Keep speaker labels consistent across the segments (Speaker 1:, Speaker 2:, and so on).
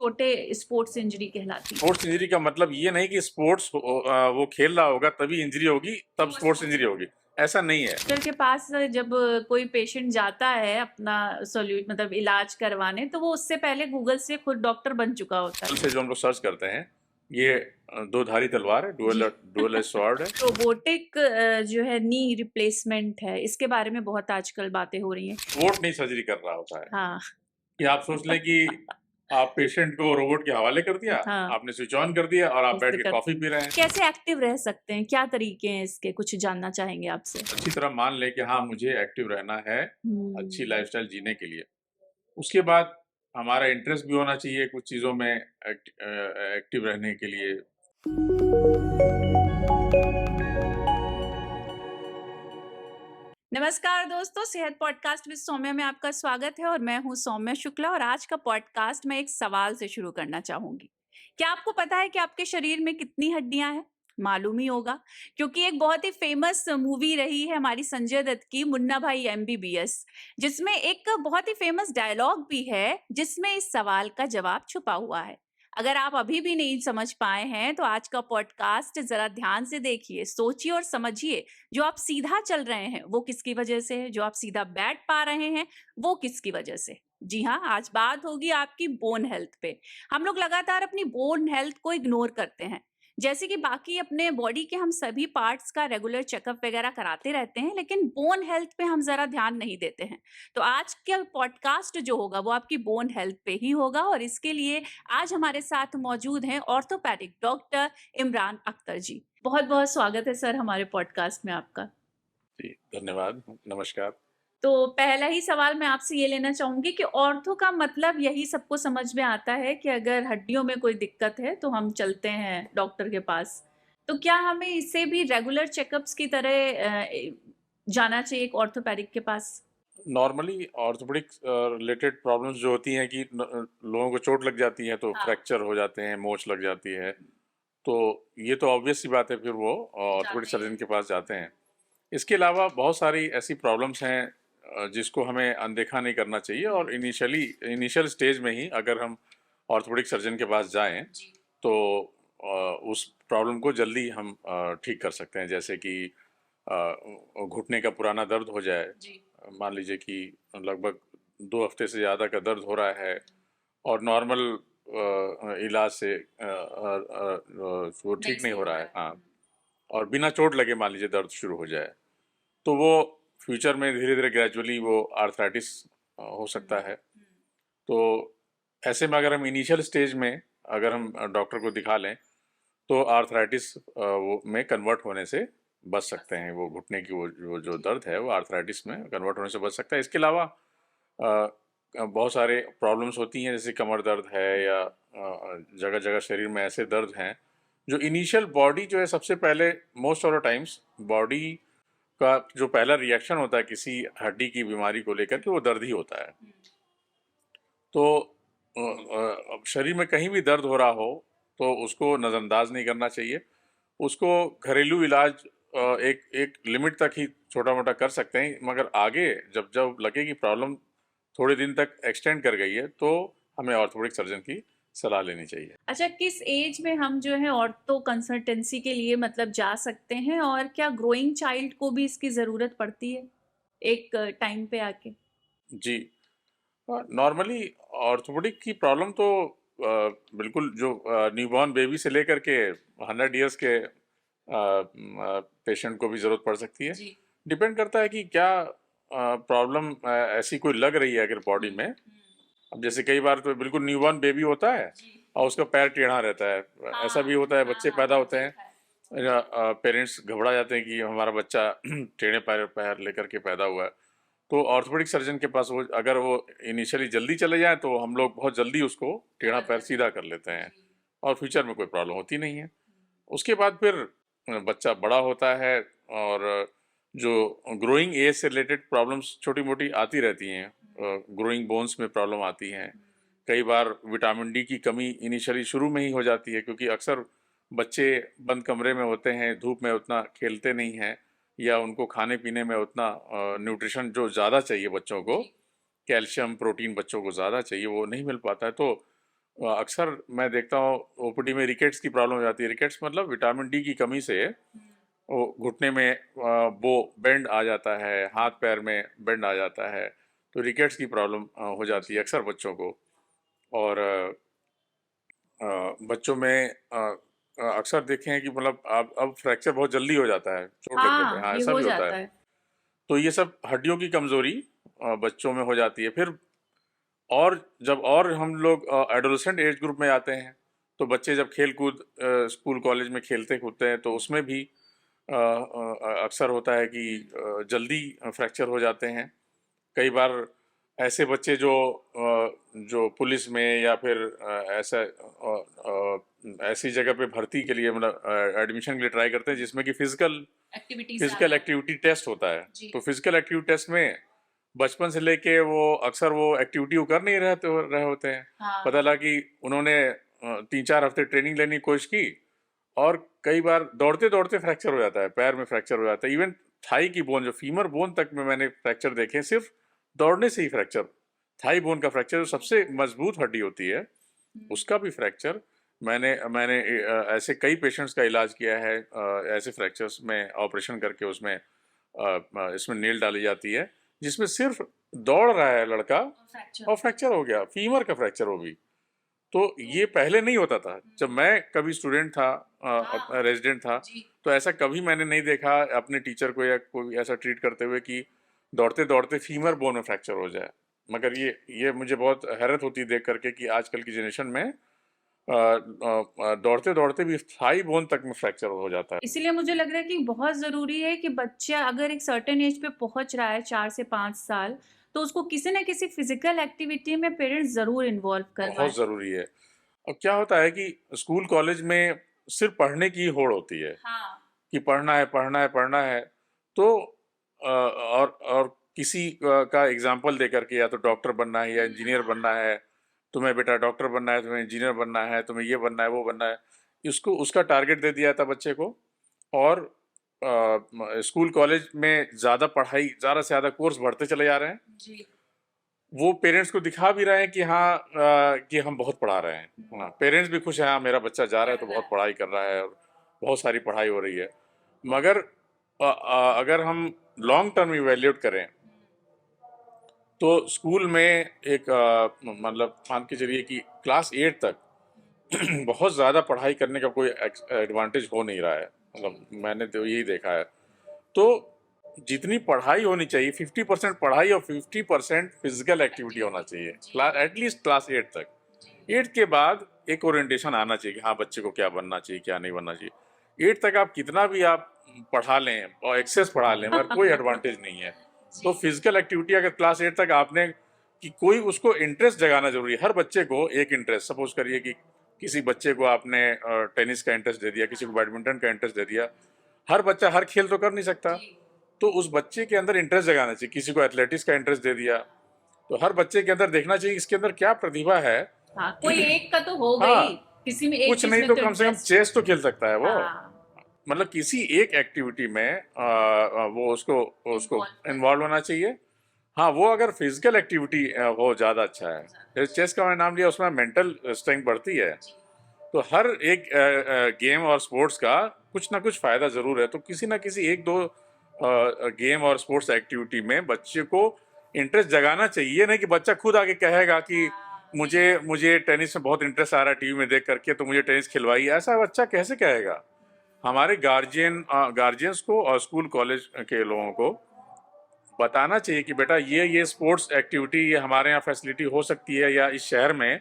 Speaker 1: छोटे sports injury कहलाती है।
Speaker 2: स्पोर्ट्स इंजरी का मतलब ये नहीं कि स्पोर्ट्स वो खेल रहा होगा तभी इंजरी होगी, तब स्पोर्ट्स इंजरी होगी, ऐसा नहीं है।
Speaker 1: डॉक्टर के पास जब कोई पेशेंट जाता है अपना मतलब इलाज करवाने, तो वो उससे पहले गूगल से खुद डॉक्टर बन चुका होता है।
Speaker 2: से जो हम लोग सर्च करते हैं, ये दो धारी तलवार है, डुअल एज स्वॉर्ड है।
Speaker 1: रोबोटिक जो है नी रिप्लेसमेंट है, इसके बारे में बहुत आजकल बातें हो रही हैं।
Speaker 2: रोबोट नहीं सर्जरी कर रहा होता है
Speaker 1: हाँ।
Speaker 2: कि आप सोच लें कि आप पेशेंट को रोबोट के हवाले कर दिया,
Speaker 1: हाँ।
Speaker 2: आपने स्विच ऑन कर दिया और आप बैठ के कॉफी पी रहे हैं।
Speaker 1: कैसे एक्टिव रह सकते हैं, क्या तरीके हैं इसके, कुछ जानना चाहेंगे आपसे।
Speaker 2: अच्छी तरह मान लें कि हाँ, मुझे एक्टिव रहना है अच्छी लाइफस्टाइल जीने के लिए। उसके बाद हमारा इंटरेस्ट भी होना चाहिए कुछ चीज़ों में एक्टिव रहने के लिए।
Speaker 1: नमस्कार दोस्तों, सेहत पॉडकास्ट विद सौम्या में आपका स्वागत है और मैं हूं सौम्या शुक्ला। और आज का पॉडकास्ट मैं एक सवाल से शुरू करना चाहूंगी। क्या आपको पता है कि आपके शरीर में कितनी हड्डियां हैं? मालूम ही होगा, क्योंकि एक बहुत ही फेमस मूवी रही है हमारी संजय दत्त की, मुन्ना भाई एमबीबीएस, जिसमें एक बहुत ही फेमस डायलॉग भी है जिसमें इस सवाल का जवाब छुपा हुआ है। अगर आप अभी भी नहीं समझ पाए हैं तो आज का पॉडकास्ट जरा ध्यान से देखिए, सोचिए और समझिए। जो आप सीधा चल रहे हैं वो किसकी वजह से है, जो आप सीधा बैठ पा रहे हैं वो किसकी वजह से। जी हाँ, आज बात होगी आपकी बोन हेल्थ पे। हम लोग लगातार अपनी बोन हेल्थ को इग्नोर करते हैं, जैसे कि बाकी अपने बॉडी के हम सभी पार्ट्स का रेगुलर चेकअप वगैरह कराते रहते हैं, लेकिन बोन हेल्थ पे हम जरा ध्यान नहीं देते हैं। तो आज का पॉडकास्ट जो होगा वो आपकी बोन हेल्थ पे ही होगा, और इसके लिए आज हमारे साथ मौजूद हैं ऑर्थोपैडिक डॉक्टर इमरान अख्तर जी। बहुत बहुत स्वागत है सर हमारे पॉडकास्ट में आपका।
Speaker 2: जी, धन्यवाद, नमस्कार।
Speaker 1: तो पहला ही सवाल मैं आपसे ये लेना चाहूंगी कि ऑर्थो का मतलब यही सबको समझ में आता है कि अगर हड्डियों में कोई दिक्कत है तो हम चलते हैं डॉक्टर के पास। तो क्या हमें इसे भी रेगुलर चेकअप्स की तरह जाना चाहिए एक ऑर्थोपैडिक के पास?
Speaker 2: नॉर्मली ऑर्थोपेडिक रिलेटेड प्रॉब्लम्स जो होती हैं कि लोगों को चोट लग जाती है तो
Speaker 1: हाँ।
Speaker 2: फ्रैक्चर हो जाते हैं, मोच लग जाती है, तो ये तो ऑब्वियस सी बात है, फिर वो ऑर्थोपेडिक सर्जन के पास जाते हैं। इसके अलावा बहुत सारी ऐसी प्रॉब्लम्स हैं जिसको हमें अनदेखा नहीं करना चाहिए, और इनिशियल स्टेज में ही अगर हम ऑर्थोपेडिक सर्जन के पास जाएं तो उस प्रॉब्लम को जल्दी हम ठीक कर सकते हैं। जैसे कि घुटने का पुराना दर्द हो जाए, मान लीजिए कि लगभग 2 हफ्ते से ज़्यादा का दर्द हो रहा है और नॉर्मल इलाज से वो ठीक नहीं हो रहा है, हाँ, और बिना चोट लगे मान लीजिए दर्द शुरू हो जाए, तो वो फ्यूचर में धीरे धीरे ग्रेजुअली वो आर्थराइटिस हो सकता है। तो ऐसे में अगर हम इनिशियल स्टेज में अगर हम डॉक्टर को दिखा लें तो आर्थराइटिस वो में कन्वर्ट होने से बच सकते हैं। वो घुटने की वो जो दर्द है वो आर्थराइटिस में कन्वर्ट होने से बच सकता है। इसके अलावा बहुत सारे प्रॉब्लम्स होती हैं, जैसे कमर दर्द है या जगह जगह शरीर में ऐसे दर्द हैं जो इनिशियल बॉडी जो है सबसे पहले most of the times body का जो पहला रिएक्शन होता है किसी हड्डी की बीमारी को लेकर के वो दर्द ही होता है। तो शरीर में कहीं भी दर्द हो रहा हो तो उसको नज़रअंदाज नहीं करना चाहिए। उसको घरेलू इलाज एक एक लिमिट तक ही छोटा मोटा कर सकते हैं, मगर आगे जब जब लगे कि प्रॉब्लम थोड़े दिन तक एक्सटेंड कर गई है तो हमें ऑर्थोपेडिक सर्जन की सलाह लेनी चाहिए।
Speaker 1: अच्छा, किस एज में हम जो है ऑर्थो कंसल्टेंसी के लिए मतलब जा सकते हैं, और क्या ग्रोइंग चाइल्ड को भी इसकी ज़रूरत पड़ती है एक टाइम पे आके?
Speaker 2: जी, नॉर्मली ऑर्थोपेडिक की प्रॉब्लम तो बिल्कुल जो न्यूबॉर्न बेबी से लेकर के 100 इयर्स के पेशेंट को भी ज़रूरत पड़ सकती है। डिपेंड करता है कि क्या प्रॉब्लम ऐसी कोई लग रही है अगर बॉडी में। अब जैसे कई बार तो बिल्कुल न्यूबॉर्न बेबी होता है और उसका पैर टेढ़ा रहता है, ऐसा भी होता है। बच्चे पैदा होते हैं, पेरेंट्स घबरा जाते हैं कि हमारा बच्चा टेढ़े पैर पैर लेकर के पैदा हुआ है। तो ऑर्थोपेडिक सर्जन के पास वो अगर वो इनिशियली जल्दी चले जाएँ तो हम लोग बहुत जल्दी उसको टेढ़ा पैर सीधा कर लेते हैं और फ्यूचर में कोई प्रॉब्लम होती नहीं है। उसके बाद फिर बच्चा बड़ा होता है और जो ग्रोइंग एज से रिलेटेड प्रॉब्लम्स छोटी मोटी आती रहती हैं, ग्रोइंग बोन्स में प्रॉब्लम आती हैं। कई बार विटामिन डी की कमी इनिशियली शुरू में ही हो जाती है, क्योंकि अक्सर बच्चे बंद कमरे में होते हैं, धूप में उतना खेलते नहीं हैं, या उनको खाने पीने में उतना न्यूट्रिशन जो ज़्यादा चाहिए बच्चों को, कैल्शियम प्रोटीन बच्चों को ज़्यादा चाहिए, वो नहीं मिल पाता है। तो अक्सर मैं देखता हूँ ओपीडी में रिकेट्स की प्रॉब्लम हो जाती है। रिकेट्स मतलब विटामिन डी की कमी से वो घुटने में वो बेंड आ जाता है, हाथ पैर में बेंड आ जाता है, तो रिकेट्स की प्रॉब्लम हो जाती है अक्सर बच्चों को। और बच्चों में अक्सर देखे हैं कि मतलब अब फ्रैक्चर बहुत जल्दी हो जाता है, चोट लगने पे।
Speaker 1: हाँ,
Speaker 2: हाँ,
Speaker 1: ये
Speaker 2: ऐसा
Speaker 1: हो
Speaker 2: भी होता
Speaker 1: जाता
Speaker 2: है।
Speaker 1: है।
Speaker 2: तो ये सब हड्डियों की कमजोरी बच्चों में हो जाती है। फिर और जब और हम लोग एडोलेसेंट एज ग्रुप में आते हैं, तो बच्चे जब खेल कूद स्कूल कॉलेज में खेलते कूदते हैं, तो उसमें भी अक्सर होता है कि जल्दी फ्रैक्चर हो जाते हैं। कई बार ऐसे बच्चे जो पुलिस में या फिर ऐसी जगह पे भर्ती के लिए मतलब एडमिशन के लिए ट्राई करते हैं जिसमें कि फिजिकल एक्टिविटी टेस्ट होता है। तो फिजिकल एक्टिविटी टेस्ट में बचपन से लेके वो अक्सर वो एक्टिविटी वो कर नहीं रहे होते हैं। पता लगा कि उन्होंने 3-4 हफ्ते ट्रेनिंग लेने की कोशिश की, और कई बार दौड़ते दौड़ते फ्रैक्चर हो जाता है, पैर में फ्रैक्चर हो जाता है। इवन थाई की बोन, जो फीमर बोन तक में मैंने फ्रैक्चर देखे, सिर्फ दौड़ने से ही फ्रैक्चर। थाई बोन का फ्रैक्चर, जो सबसे मजबूत हड्डी होती है, उसका भी फ्रैक्चर। मैंने मैंने ऐसे कई पेशेंट्स का इलाज किया है। ऐसे फ्रैक्चर्स में ऑपरेशन करके उसमें इसमें नेल डाली जाती है, जिसमें सिर्फ दौड़ रहा है लड़का और फ्रैक्चर हो गया, फीमर का फ्रैक्चर हो भी। तो ये पहले नहीं होता था जब मैं कभी स्टूडेंट था, रेजिडेंट था। तो ऐसा कभी मैंने नहीं देखा अपने टीचर को या कोई ऐसा ट्रीट करते हुए कि दौड़ते दौड़ते फीमर बोन में फ्रैक्चर हो जाए। मगर ये मुझे बहुत हैरत होती है देख करके कि आजकल की जनरेशन में दौड़ते दौड़ते भी थाई बोन तक में फ्रैक्चर हो जाता है।
Speaker 1: इसीलिए मुझे लग रहा है कि बहुत ज़रूरी है कि बच्चा अगर एक सर्टेन एज पे पहुंच रहा है, 4 से 5 साल, तो उसको किसी न किसी फिजिकल एक्टिविटी में पेरेंट्स ज़रूर इन्वॉल्व करवाएं।
Speaker 2: बहुत ज़रूरी है। अब क्या होता है कि स्कूल कॉलेज में सिर्फ पढ़ने की होड़ होती है कि पढ़ना है, पढ़ना है, पढ़ना है। तो और किसी का एग्जाम्पल दे करके, या तो डॉक्टर बनना है या इंजीनियर बनना है, तुम्हें बेटा डॉक्टर बनना है, तुम्हें इंजीनियर बनना है, तुम्हें ये बनना है, वो बनना है, इसको उसका टारगेट दे दिया था बच्चे को। और स्कूल कॉलेज में ज़्यादा पढ़ाई, ज़्यादा से ज़्यादा कोर्स बढ़ते चले जा रहे हैं। वो पेरेंट्स को दिखा भी रहे हैं कि हाँ, कि हम बहुत पढ़ा रहे हैं। हाँ, पेरेंट्स भी खुश हैं, हाँ मेरा बच्चा जा रहा है तो बहुत पढ़ाई कर रहा है और बहुत सारी पढ़ाई हो रही है। मगर अगर हम लॉन्ग टर्म इवेल्यूएट करें, तो स्कूल में एक मतलब मान के चलिए कि क्लास 8 तक बहुत ज़्यादा पढ़ाई करने का कोई एडवांटेज हो नहीं रहा है। मतलब मैंने तो यही देखा है। तो जितनी पढ़ाई होनी चाहिए, 50% पढ़ाई और 50% फिजिकल एक्टिविटी होना चाहिए, एटलीस्ट क्लास 8 तक। 8 के बाद एक ओरिएंटेशन आना चाहिए कि हाँ बच्चे को क्या बनना चाहिए, क्या नहीं बनना चाहिए। 8 तक आप कितना भी आप पढ़ा लें और एक्सेस पढ़ा लें, मगर कोई एडवांटेज नहीं है। तो फिजिकल एक्टिविटी अगर क्लास 8 तक आपने, कि कोई उसको इंटरेस्ट जगाना जरूरी है। हर बच्चे को एक इंटरेस्ट, सपोज करिए कि किसी बच्चे को आपने टेनिस का इंटरेस्ट दे दिया, किसी को बैडमिंटन का इंटरेस्ट दे दिया। हर बच्चा हर खेल तो कर नहीं सकता, तो उस बच्चे के अंदर इंटरेस्ट जगाना चाहिए। किसी को एथलेटिक्स का इंटरेस्ट दे दिया, तो हर बच्चे के अंदर देखना चाहिए इसके अंदर क्या प्रतिभा है।
Speaker 1: हाँ, कोई एक का तो हो
Speaker 2: हाँ,
Speaker 1: गई, किसी में एक
Speaker 2: कुछ
Speaker 1: चीज
Speaker 2: नहीं
Speaker 1: में
Speaker 2: तो
Speaker 1: तो
Speaker 2: कम से कम
Speaker 1: इंटरेस्ट।
Speaker 2: चेस तो खेल सकता है वो।
Speaker 1: हाँ,
Speaker 2: मतलब किसी एक एक्टिविटी में वो उसको उसको इन्वॉल्व होना चाहिए। हाँ, वो अगर फिजिकल एक्टिविटी हो ज़्यादा अच्छा है। जैसे चेस का मैंने नाम लिया, उसमें मेंटल स्ट्रेंथ बढ़ती है। तो हर एक गेम और स्पोर्ट्स का कुछ ना कुछ फ़ायदा ज़रूर है। तो किसी ना किसी एक दो गेम और स्पोर्ट्स एक्टिविटी में बच्चे को इंटरेस्ट जगाना चाहिए। नहीं कि बच्चा खुद आके कहेगा कि मुझे मुझे टेनिस में बहुत इंटरेस्ट आ रहा है टीवी में देख करके, तो मुझे टेनिस खिलवाइए। ऐसा बच्चा कैसे कहेगा? हमारे गार्जियंस को और स्कूल कॉलेज के लोगों को बताना चाहिए कि बेटा ये स्पोर्ट्स एक्टिविटी ये हमारे यहाँ फैसिलिटी हो सकती है, या इस शहर में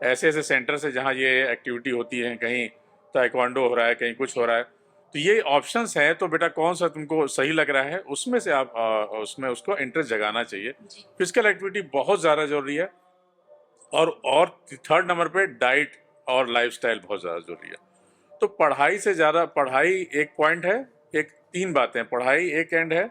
Speaker 2: ऐसे ऐसे सेंटर्स है जहाँ ये एक्टिविटी होती है। कहीं ताइक्वांडो हो रहा है, कहीं कुछ हो रहा है, तो ये ऑप्शंस हैं। तो बेटा कौन सा तुमको सही लग रहा है, उसमें से आप उसमें उसको इंटरेस्ट जगाना चाहिए। फिजिकल एक्टिविटी बहुत ज़्यादा जरूरी है। और थर्ड नंबर पे डाइट और लाइफस्टाइल बहुत ज़्यादा जरूरी है। तो पढ़ाई से ज़्यादा, पढ़ाई एक पॉइंट है, एक तीन बातें, पढ़ाई एक एंड है,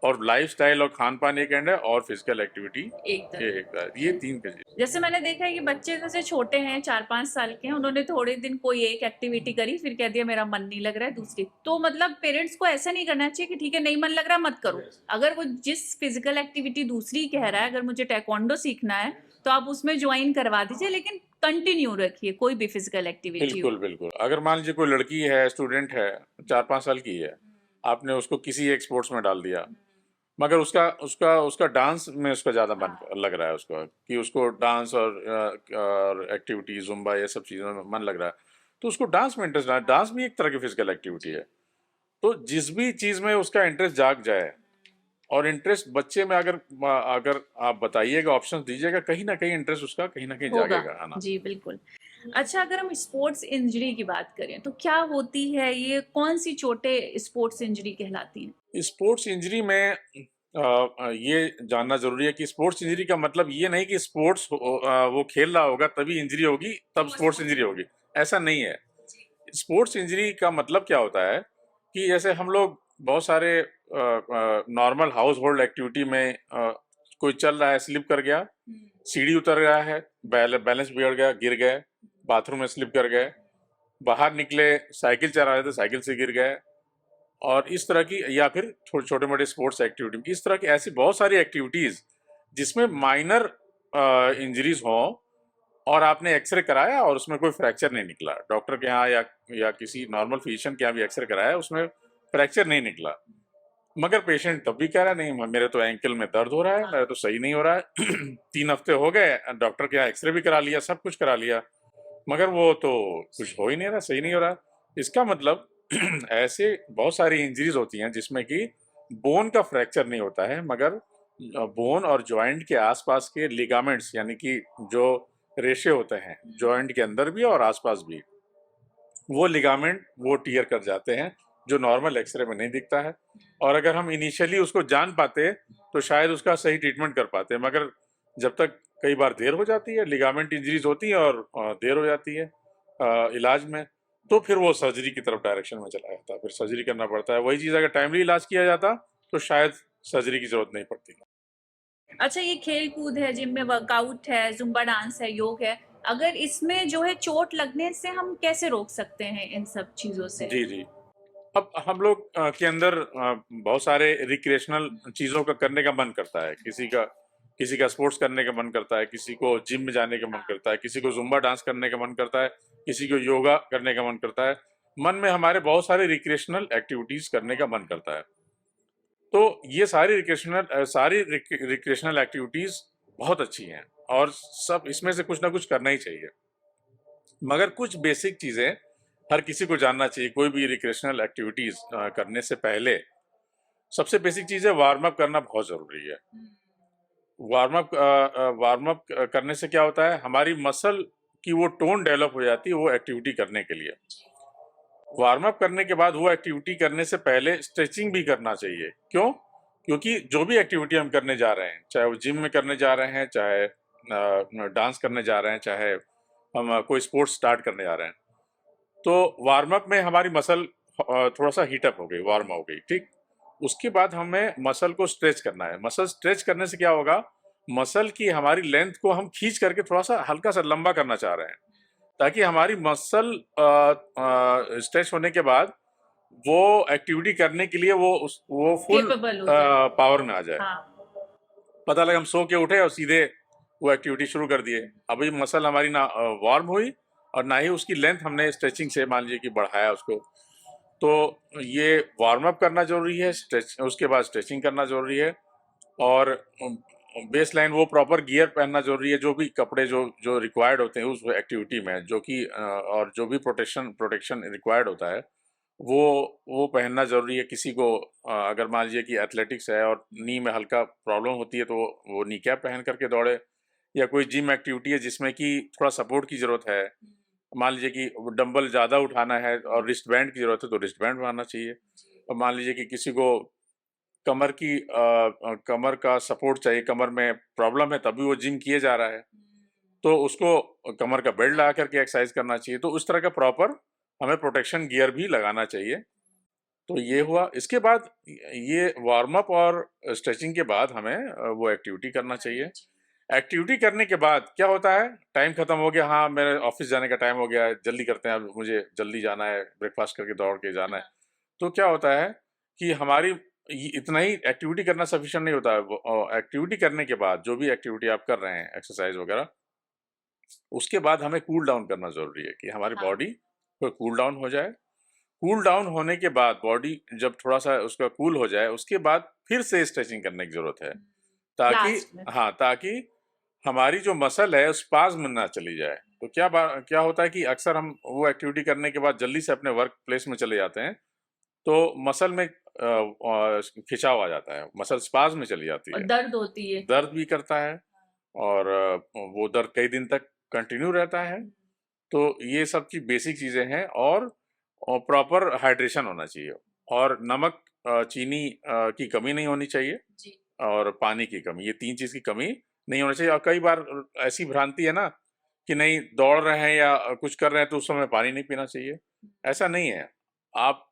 Speaker 2: और लाइफस्टाइल और खान पान एक एंड है और फिजिकल एक्टिविटी
Speaker 1: एक तरफ।
Speaker 2: एक है। ये 3 के चीज।
Speaker 1: जैसे मैंने देखा है कि बच्चे जैसे छोटे हैं 4-5 साल के हैं, उन्होंने थोड़े दिन कोई एक एक्टिविटी करी, फिर कह दिया मेरा मन नहीं लग रहा है दूसरी। तो मतलब पेरेंट्स को ऐसा नहीं करना चाहिए कि ठीक है नहीं मन लग रहा मत करो। अगर वो जिस फिजिकल एक्टिविटी दूसरी कह रहा है, अगर मुझे taekwondo सीखना है तो आप उसमें ज्वाइन करवा दीजिए, लेकिन कंटिन्यू रखिए कोई भी फिजिकल एक्टिविटी हो।
Speaker 2: बिल्कुल, बिल्कुल। अगर मान लीजिए कोई लड़की है, स्टूडेंट है, 4-5 साल की है, आपने उसको किसी एक स्पोर्ट्स में डाल दिया, मगर उसका उसका उसका डांस में उसका ज़्यादा मन लग रहा है उसको, कि उसको डांस और एक्टिविटी, ज़ुम्बा ये सब चीज़ों में मन लग रहा है, तो उसको डांस में इंटरेस्ट, डांस भी एक तरह की फिजिकल एक्टिविटी है। तो जिस भी चीज़ में उसका इंटरेस्ट जाग जाए, और इंटरेस्ट बच्चे में अगर अगर आप बताइएगा, ऑप्शंस दीजिएगा, कहीं ना कहीं इंटरेस्ट उसका कहीं ना कहीं
Speaker 1: होगा।
Speaker 2: जागेगा, है ना।
Speaker 1: जी बिल्कुल। अच्छा, अगर हम स्पोर्ट्स इंजरी की बात करें तो क्या होती है, ये कौन सी चोटें स्पोर्ट्स इंजरी कहलाती हैं?
Speaker 2: स्पोर्ट्स इंजरी में ये जानना जरूरी है कि स्पोर्ट्स इंजरी का मतलब ये नहीं कि स्पोर्ट्स वो खेल रहा होगा तभी इंजरी होगी, तब स्पोर्ट्स इंजरी होगी, ऐसा नहीं है। स्पोर्ट्स इंजरी का मतलब क्या होता है कि जैसे हम लोग बहुत सारे नॉर्मल हाउस होल्ड एक्टिविटी में कोई चल रहा है, स्लिप कर गया, सीढ़ी उतर गया है, बैलेंस बिगड़ गया, गिर गए, बाथरूम में स्लिप कर गए, बाहर निकले, साइकिल चला रहे थे, साइकिल से गिर गए, और इस तरह की, या फिर छोटे मोटे स्पोर्ट्स एक्टिविटी, इस तरह की ऐसी बहुत सारी एक्टिविटीज जिसमें माइनर इंजरीज हों, और आपने एक्सरे कराया और उसमें कोई फ्रैक्चर नहीं निकला, डॉक्टर के यहाँ या किसी नॉर्मल फिजिशियन के यहाँ भी एक्सरे कराया, उसमें फ्रैक्चर नहीं निकला, मगर पेशेंट तब भी कह रहा नहीं मेरे तो एंकल में दर्द हो रहा है, मेरा तो सही नहीं हो रहा है 3 हफ्ते हो गए, डॉक्टर के यहाँ एक्सरे भी करा लिया, सब कुछ करा लिया, मगर वो तो कुछ हो ही नहीं रहा, सही नहीं हो रहा। इसका मतलब ऐसे बहुत सारी इंजरीज होती हैं जिसमें कि बोन का फ्रैक्चर नहीं होता है, मगर बोन और जॉइंट के आसपास के लिगामेंट्स, यानी कि जो रेशे होते हैं जॉइंट के अंदर भी और आसपास भी, वो लिगामेंट वो टियर कर जाते हैं, जो नॉर्मल एक्सरे में नहीं दिखता है। और अगर हम इनिशियली उसको जान पाते तो शायद उसका सही ट्रीटमेंट कर पाते, मगर जब तक, कई बार देर हो जाती है, लिगामेंट इंजरीज होती है और देर हो जाती है इलाज में, तो फिर वो सर्जरी की तरफ डायरेक्शन में चला जाता है, फिर सर्जरी करना पड़ता है। वही चीज़ अगर टाइमली इलाज किया जाता तो शायद सर्जरी की जरूरत नहीं पड़ती।
Speaker 1: अच्छा, ये खेल कूद है, जिम में वर्कआउट है, जुम्बा डांस है, योग है, अगर इसमें जो है चोट लगने से हम कैसे रोक सकते हैं इन सब चीजों से?
Speaker 2: जी जी। अब हम लोग के अंदर बहुत सारे रिक्रिएशनल चीज़ों का करने का मन करता है, किसी का स्पोर्ट्स करने का मन करता है, किसी को जिम में जाने का मन करता है, किसी को जुम्बा डांस करने का मन करता है, किसी को योगा करने का मन करता है। मन में हमारे बहुत सारे रिक्रिएशनल एक्टिविटीज करने का मन करता है। तो ये सारी रिक्रिएशनल एक्टिविटीज बहुत अच्छी हैं, और सब इसमें से कुछ ना कुछ करना ही चाहिए, मगर कुछ बेसिक चीज़ें हर किसी को जानना चाहिए। कोई भी रिक्रिएशनल एक्टिविटीज करने से पहले सबसे बेसिक चीज़ है वार्म अप करना, बहुत ज़रूरी है। वार्म अप करने से क्या होता है, हमारी मसल की वो टोन डेवलप हो जाती है वो एक्टिविटी करने के लिए। वार्म अप करने के बाद वो एक्टिविटी करने से पहले स्ट्रेचिंग भी करना चाहिए। क्यों? क्योंकि जो भी एक्टिविटी हम करने जा रहे हैं, चाहे वो जिम में करने जा रहे हैं, चाहे डांस करने जा रहे हैं, चाहे हम कोई स्पोर्ट्स स्टार्ट करने जा रहे हैं, तो वार्म अप में हमारी मसल थोड़ा सा हीटअप हो गई, वार्म हो गई, ठीक। उसके बाद हमें मसल को स्ट्रेच करना है। मसल स्ट्रेच करने से क्या होगा, मसल की हमारी लेंथ को हम खींच करके थोड़ा सा हल्का सा लंबा करना चाह रहे हैं, ताकि हमारी मसल स्ट्रेच होने के बाद वो एक्टिविटी करने के लिए वो फुल
Speaker 1: केपेबल हो जाए।
Speaker 2: पावर में आ जाए।
Speaker 1: हाँ।
Speaker 2: पता लगा हम सो के उठे और सीधे वो एक्टिविटी शुरू कर दिए, अभी मसल हमारी ना वार्म हुई और ना ही उसकी लेंथ हमने स्ट्रेचिंग से मान लीजिए कि बढ़ाया उसको। तो ये वार्म अप करना जरूरी है, स्ट्रेच, उसके बाद स्ट्रेचिंग करना जरूरी है, और बेस लाइन वो प्रॉपर गियर पहनना जरूरी है, जो भी कपड़े जो जो रिक्वायर्ड होते हैं उस एक्टिविटी में, जो कि और जो भी प्रोटेक्शन रिक्वायर्ड होता है वो वो पहनना ज़रूरी है। किसी को अगर मान लीजिए कि एथलेटिक्स है और नी में हल्का प्रॉब्लम होती है, तो वो नी कैप पहन करके दौड़े, या कोई जिम एक्टिविटी है जिसमें कि थोड़ा सपोर्ट की ज़रूरत है, मान लीजिए कि डंबल ज़्यादा उठाना है और रिस्ट बैंड की ज़रूरत है, तो रिस्ट बैंड बनाना चाहिए। और मान लीजिए कि किसी को कमर का सपोर्ट चाहिए, कमर में प्रॉब्लम है तभी वो जिम किए जा रहा है, तो उसको कमर का बेल्ट लगा करके एक्सरसाइज करना चाहिए। तो उस तरह का प्रॉपर हमें प्रोटेक्शन गियर भी लगाना चाहिए। तो ये हुआ। इसके बाद ये वार्म अप और स्ट्रेचिंग के बाद हमें वो एक्टिविटी करना चाहिए। एक्टिविटी करने के बाद क्या होता है, टाइम खत्म हो गया, हाँ मेरे ऑफिस जाने का टाइम हो गया है, जल्दी करते हैं, अब मुझे जल्दी जाना है, ब्रेकफास्ट करके दौड़ के जाना है। तो क्या होता है कि हमारी इतना ही एक्टिविटी करना सफिशिएंट नहीं होता है। एक्टिविटी करने के बाद जो भी एक्टिविटी आप कर रहे हैं, एक्सरसाइज वगैरह, उसके बाद हमें कूल डाउन करना जरूरी है कि हमारी बॉडी को कूल डाउन हो जाए। कूल डाउन होने के बाद बॉडी जब थोड़ा सा उसका कूल हो जाए, उसके बाद फिर से स्ट्रेचिंग करने की जरूरत है, ताकि
Speaker 1: लास्ट में।
Speaker 2: हाँ, ताकि हमारी जो मसल है स्पाज्म में ना चली जाए। तो क्या होता है कि अक्सर हम वो एक्टिविटी करने के बाद जल्दी से अपने वर्क प्लेस में चले जाते हैं, तो मसल में खिंचाव आ जाता है, मसल स्पाज्म में चली जाती
Speaker 1: और
Speaker 2: है,
Speaker 1: दर्द होती है।
Speaker 2: दर्द भी करता है, और वो दर्द कई दिन तक कंटिन्यू रहता है। तो ये सब की बेसिक चीजें हैं, और प्रॉपर हाइड्रेशन होना चाहिए, और नमक चीनी की कमी नहीं होनी चाहिए,
Speaker 1: जी।
Speaker 2: और पानी की कमी, ये तीन चीज की कमी नहीं होनी चाहिए। और कई बार ऐसी भ्रांति है ना कि नहीं, दौड़ रहे हैं या कुछ कर रहे हैं तो उस समय पानी नहीं पीना चाहिए। ऐसा नहीं है। आप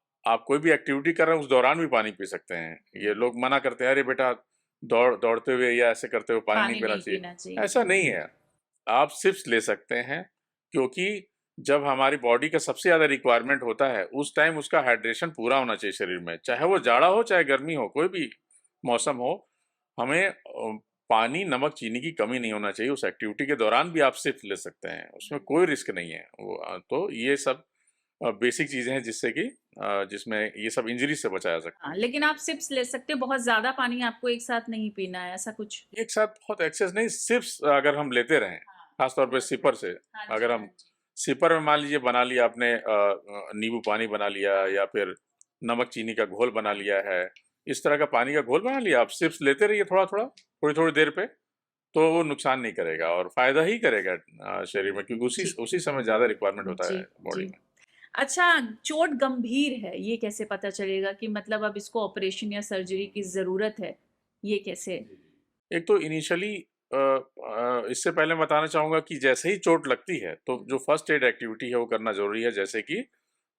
Speaker 2: कोई भी एक्टिविटी कर रहे हैं उस दौरान भी पानी पी सकते हैं। ये लोग मना करते हैं, अरे बेटा दौड़ते हुए या ऐसे करते हुए पानी नहीं
Speaker 1: पानी
Speaker 2: पीना
Speaker 1: नहीं
Speaker 2: चाहिए।
Speaker 1: पीना चाहिए।
Speaker 2: ऐसा नहीं है, आप सिप्स ले सकते हैं, क्योंकि जब हमारी बॉडी का सबसे ज्यादा रिक्वायरमेंट होता है उस टाइम उसका हाइड्रेशन पूरा होना चाहिए शरीर में, चाहे वो जाड़ा हो चाहे गर्मी हो, कोई भी मौसम हो। हमें पानी नमक चीनी की कमी नहीं होना चाहिए। उस एक्टिविटी के दौरान भी आप सिर्फ ले सकते हैं, उसमें कोई रिस्क नहीं है वो। तो ये सब बेसिक चीजें हैं जिससे कि जिसमें ये सब इंजरी से बचाया जा सकता
Speaker 1: हाँ, लेकिन आप सिप्स ले सकते हो, बहुत ज्यादा पानी आपको एक साथ नहीं पीना है, ऐसा कुछ।
Speaker 2: है। एक साथ बहुत एक्सेस नहीं, सिर्फ अगर हम लेते रहें, खासतौर पे सिपर से, अगर हम सिपर में मान लीजिए बना लिया आपने, नींबू पानी बना लिया, या फिर नमक चीनी का घोल बना लिया है, इस तरह का पानी का घोल बना लिया, आप सिप्स लेते रहिए थोड़ा थोड़ा, थोड़ी थोड़ी देर पे, तो वो नुकसान नहीं करेगा और फायदा ही करेगा शरीर में, क्योंकि उसी
Speaker 1: जी।
Speaker 2: उसी समय ज्यादा रिक्वायरमेंट होता
Speaker 1: जी।
Speaker 2: है बॉडी
Speaker 1: जी।
Speaker 2: में।
Speaker 1: अच्छा, चोट गंभीर है, ये कैसे पता चलेगा कि मतलब अब इसको ऑपरेशन या सर्जरी की जरूरत है? ये कैसे?
Speaker 2: एक तो इनिशियली इससे पहले मैं बताना चाहूंगा कि जैसे ही चोट लगती है तो जो फर्स्ट एड एक्टिविटी है वो करना जरूरी है, जैसे कि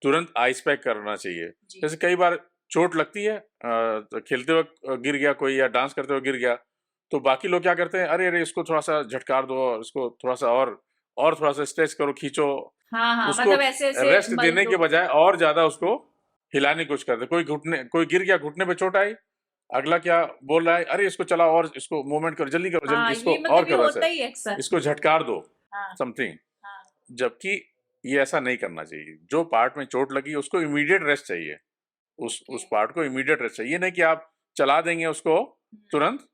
Speaker 2: तुरंत आइस पैक करना चाहिए।
Speaker 1: जी।
Speaker 2: जैसे कई बार चोट लगती है, तो खेलते वक्त गिर गया कोई, या डांस करते हुए गिर गया, तो बाकी लोग क्या करते हैं, अरे अरे इसको थोड़ा सा झटकार दो, और इसको थोड़ा सा और थोड़ा सा स्ट्रेच करो, खींचो।
Speaker 1: हाँ हाँ,
Speaker 2: उसको
Speaker 1: मतलब ऐसे ऐसे
Speaker 2: रेस्ट
Speaker 1: मल
Speaker 2: देने
Speaker 1: दो।
Speaker 2: के बजाय और ज्यादा उसको हिलाने की कोशिश करते हैं। कोई गिर गया, घुटने पे चोट आई, अगला क्या बोल रहा है, अरे इसको चलाओ, और इसको मूवमेंट करो, जल्दी करो, जल्दी
Speaker 1: हाँ,
Speaker 2: इसको
Speaker 1: ये
Speaker 2: और
Speaker 1: मतलब ये
Speaker 2: करो,
Speaker 1: होता
Speaker 2: ऐसे
Speaker 1: ही है अक्सर।
Speaker 2: इसको झटकार दो,
Speaker 1: हाँ।
Speaker 2: समथिंग।
Speaker 1: हाँ।
Speaker 2: जबकि ये ऐसा नहीं करना चाहिए। जो पार्ट में चोट लगी उसको इमीडिएट रेस्ट चाहिए, उस पार्ट को इमीडिएट रेस्ट चाहिए। ये नहीं कि आप चला देंगे उसको तुरंत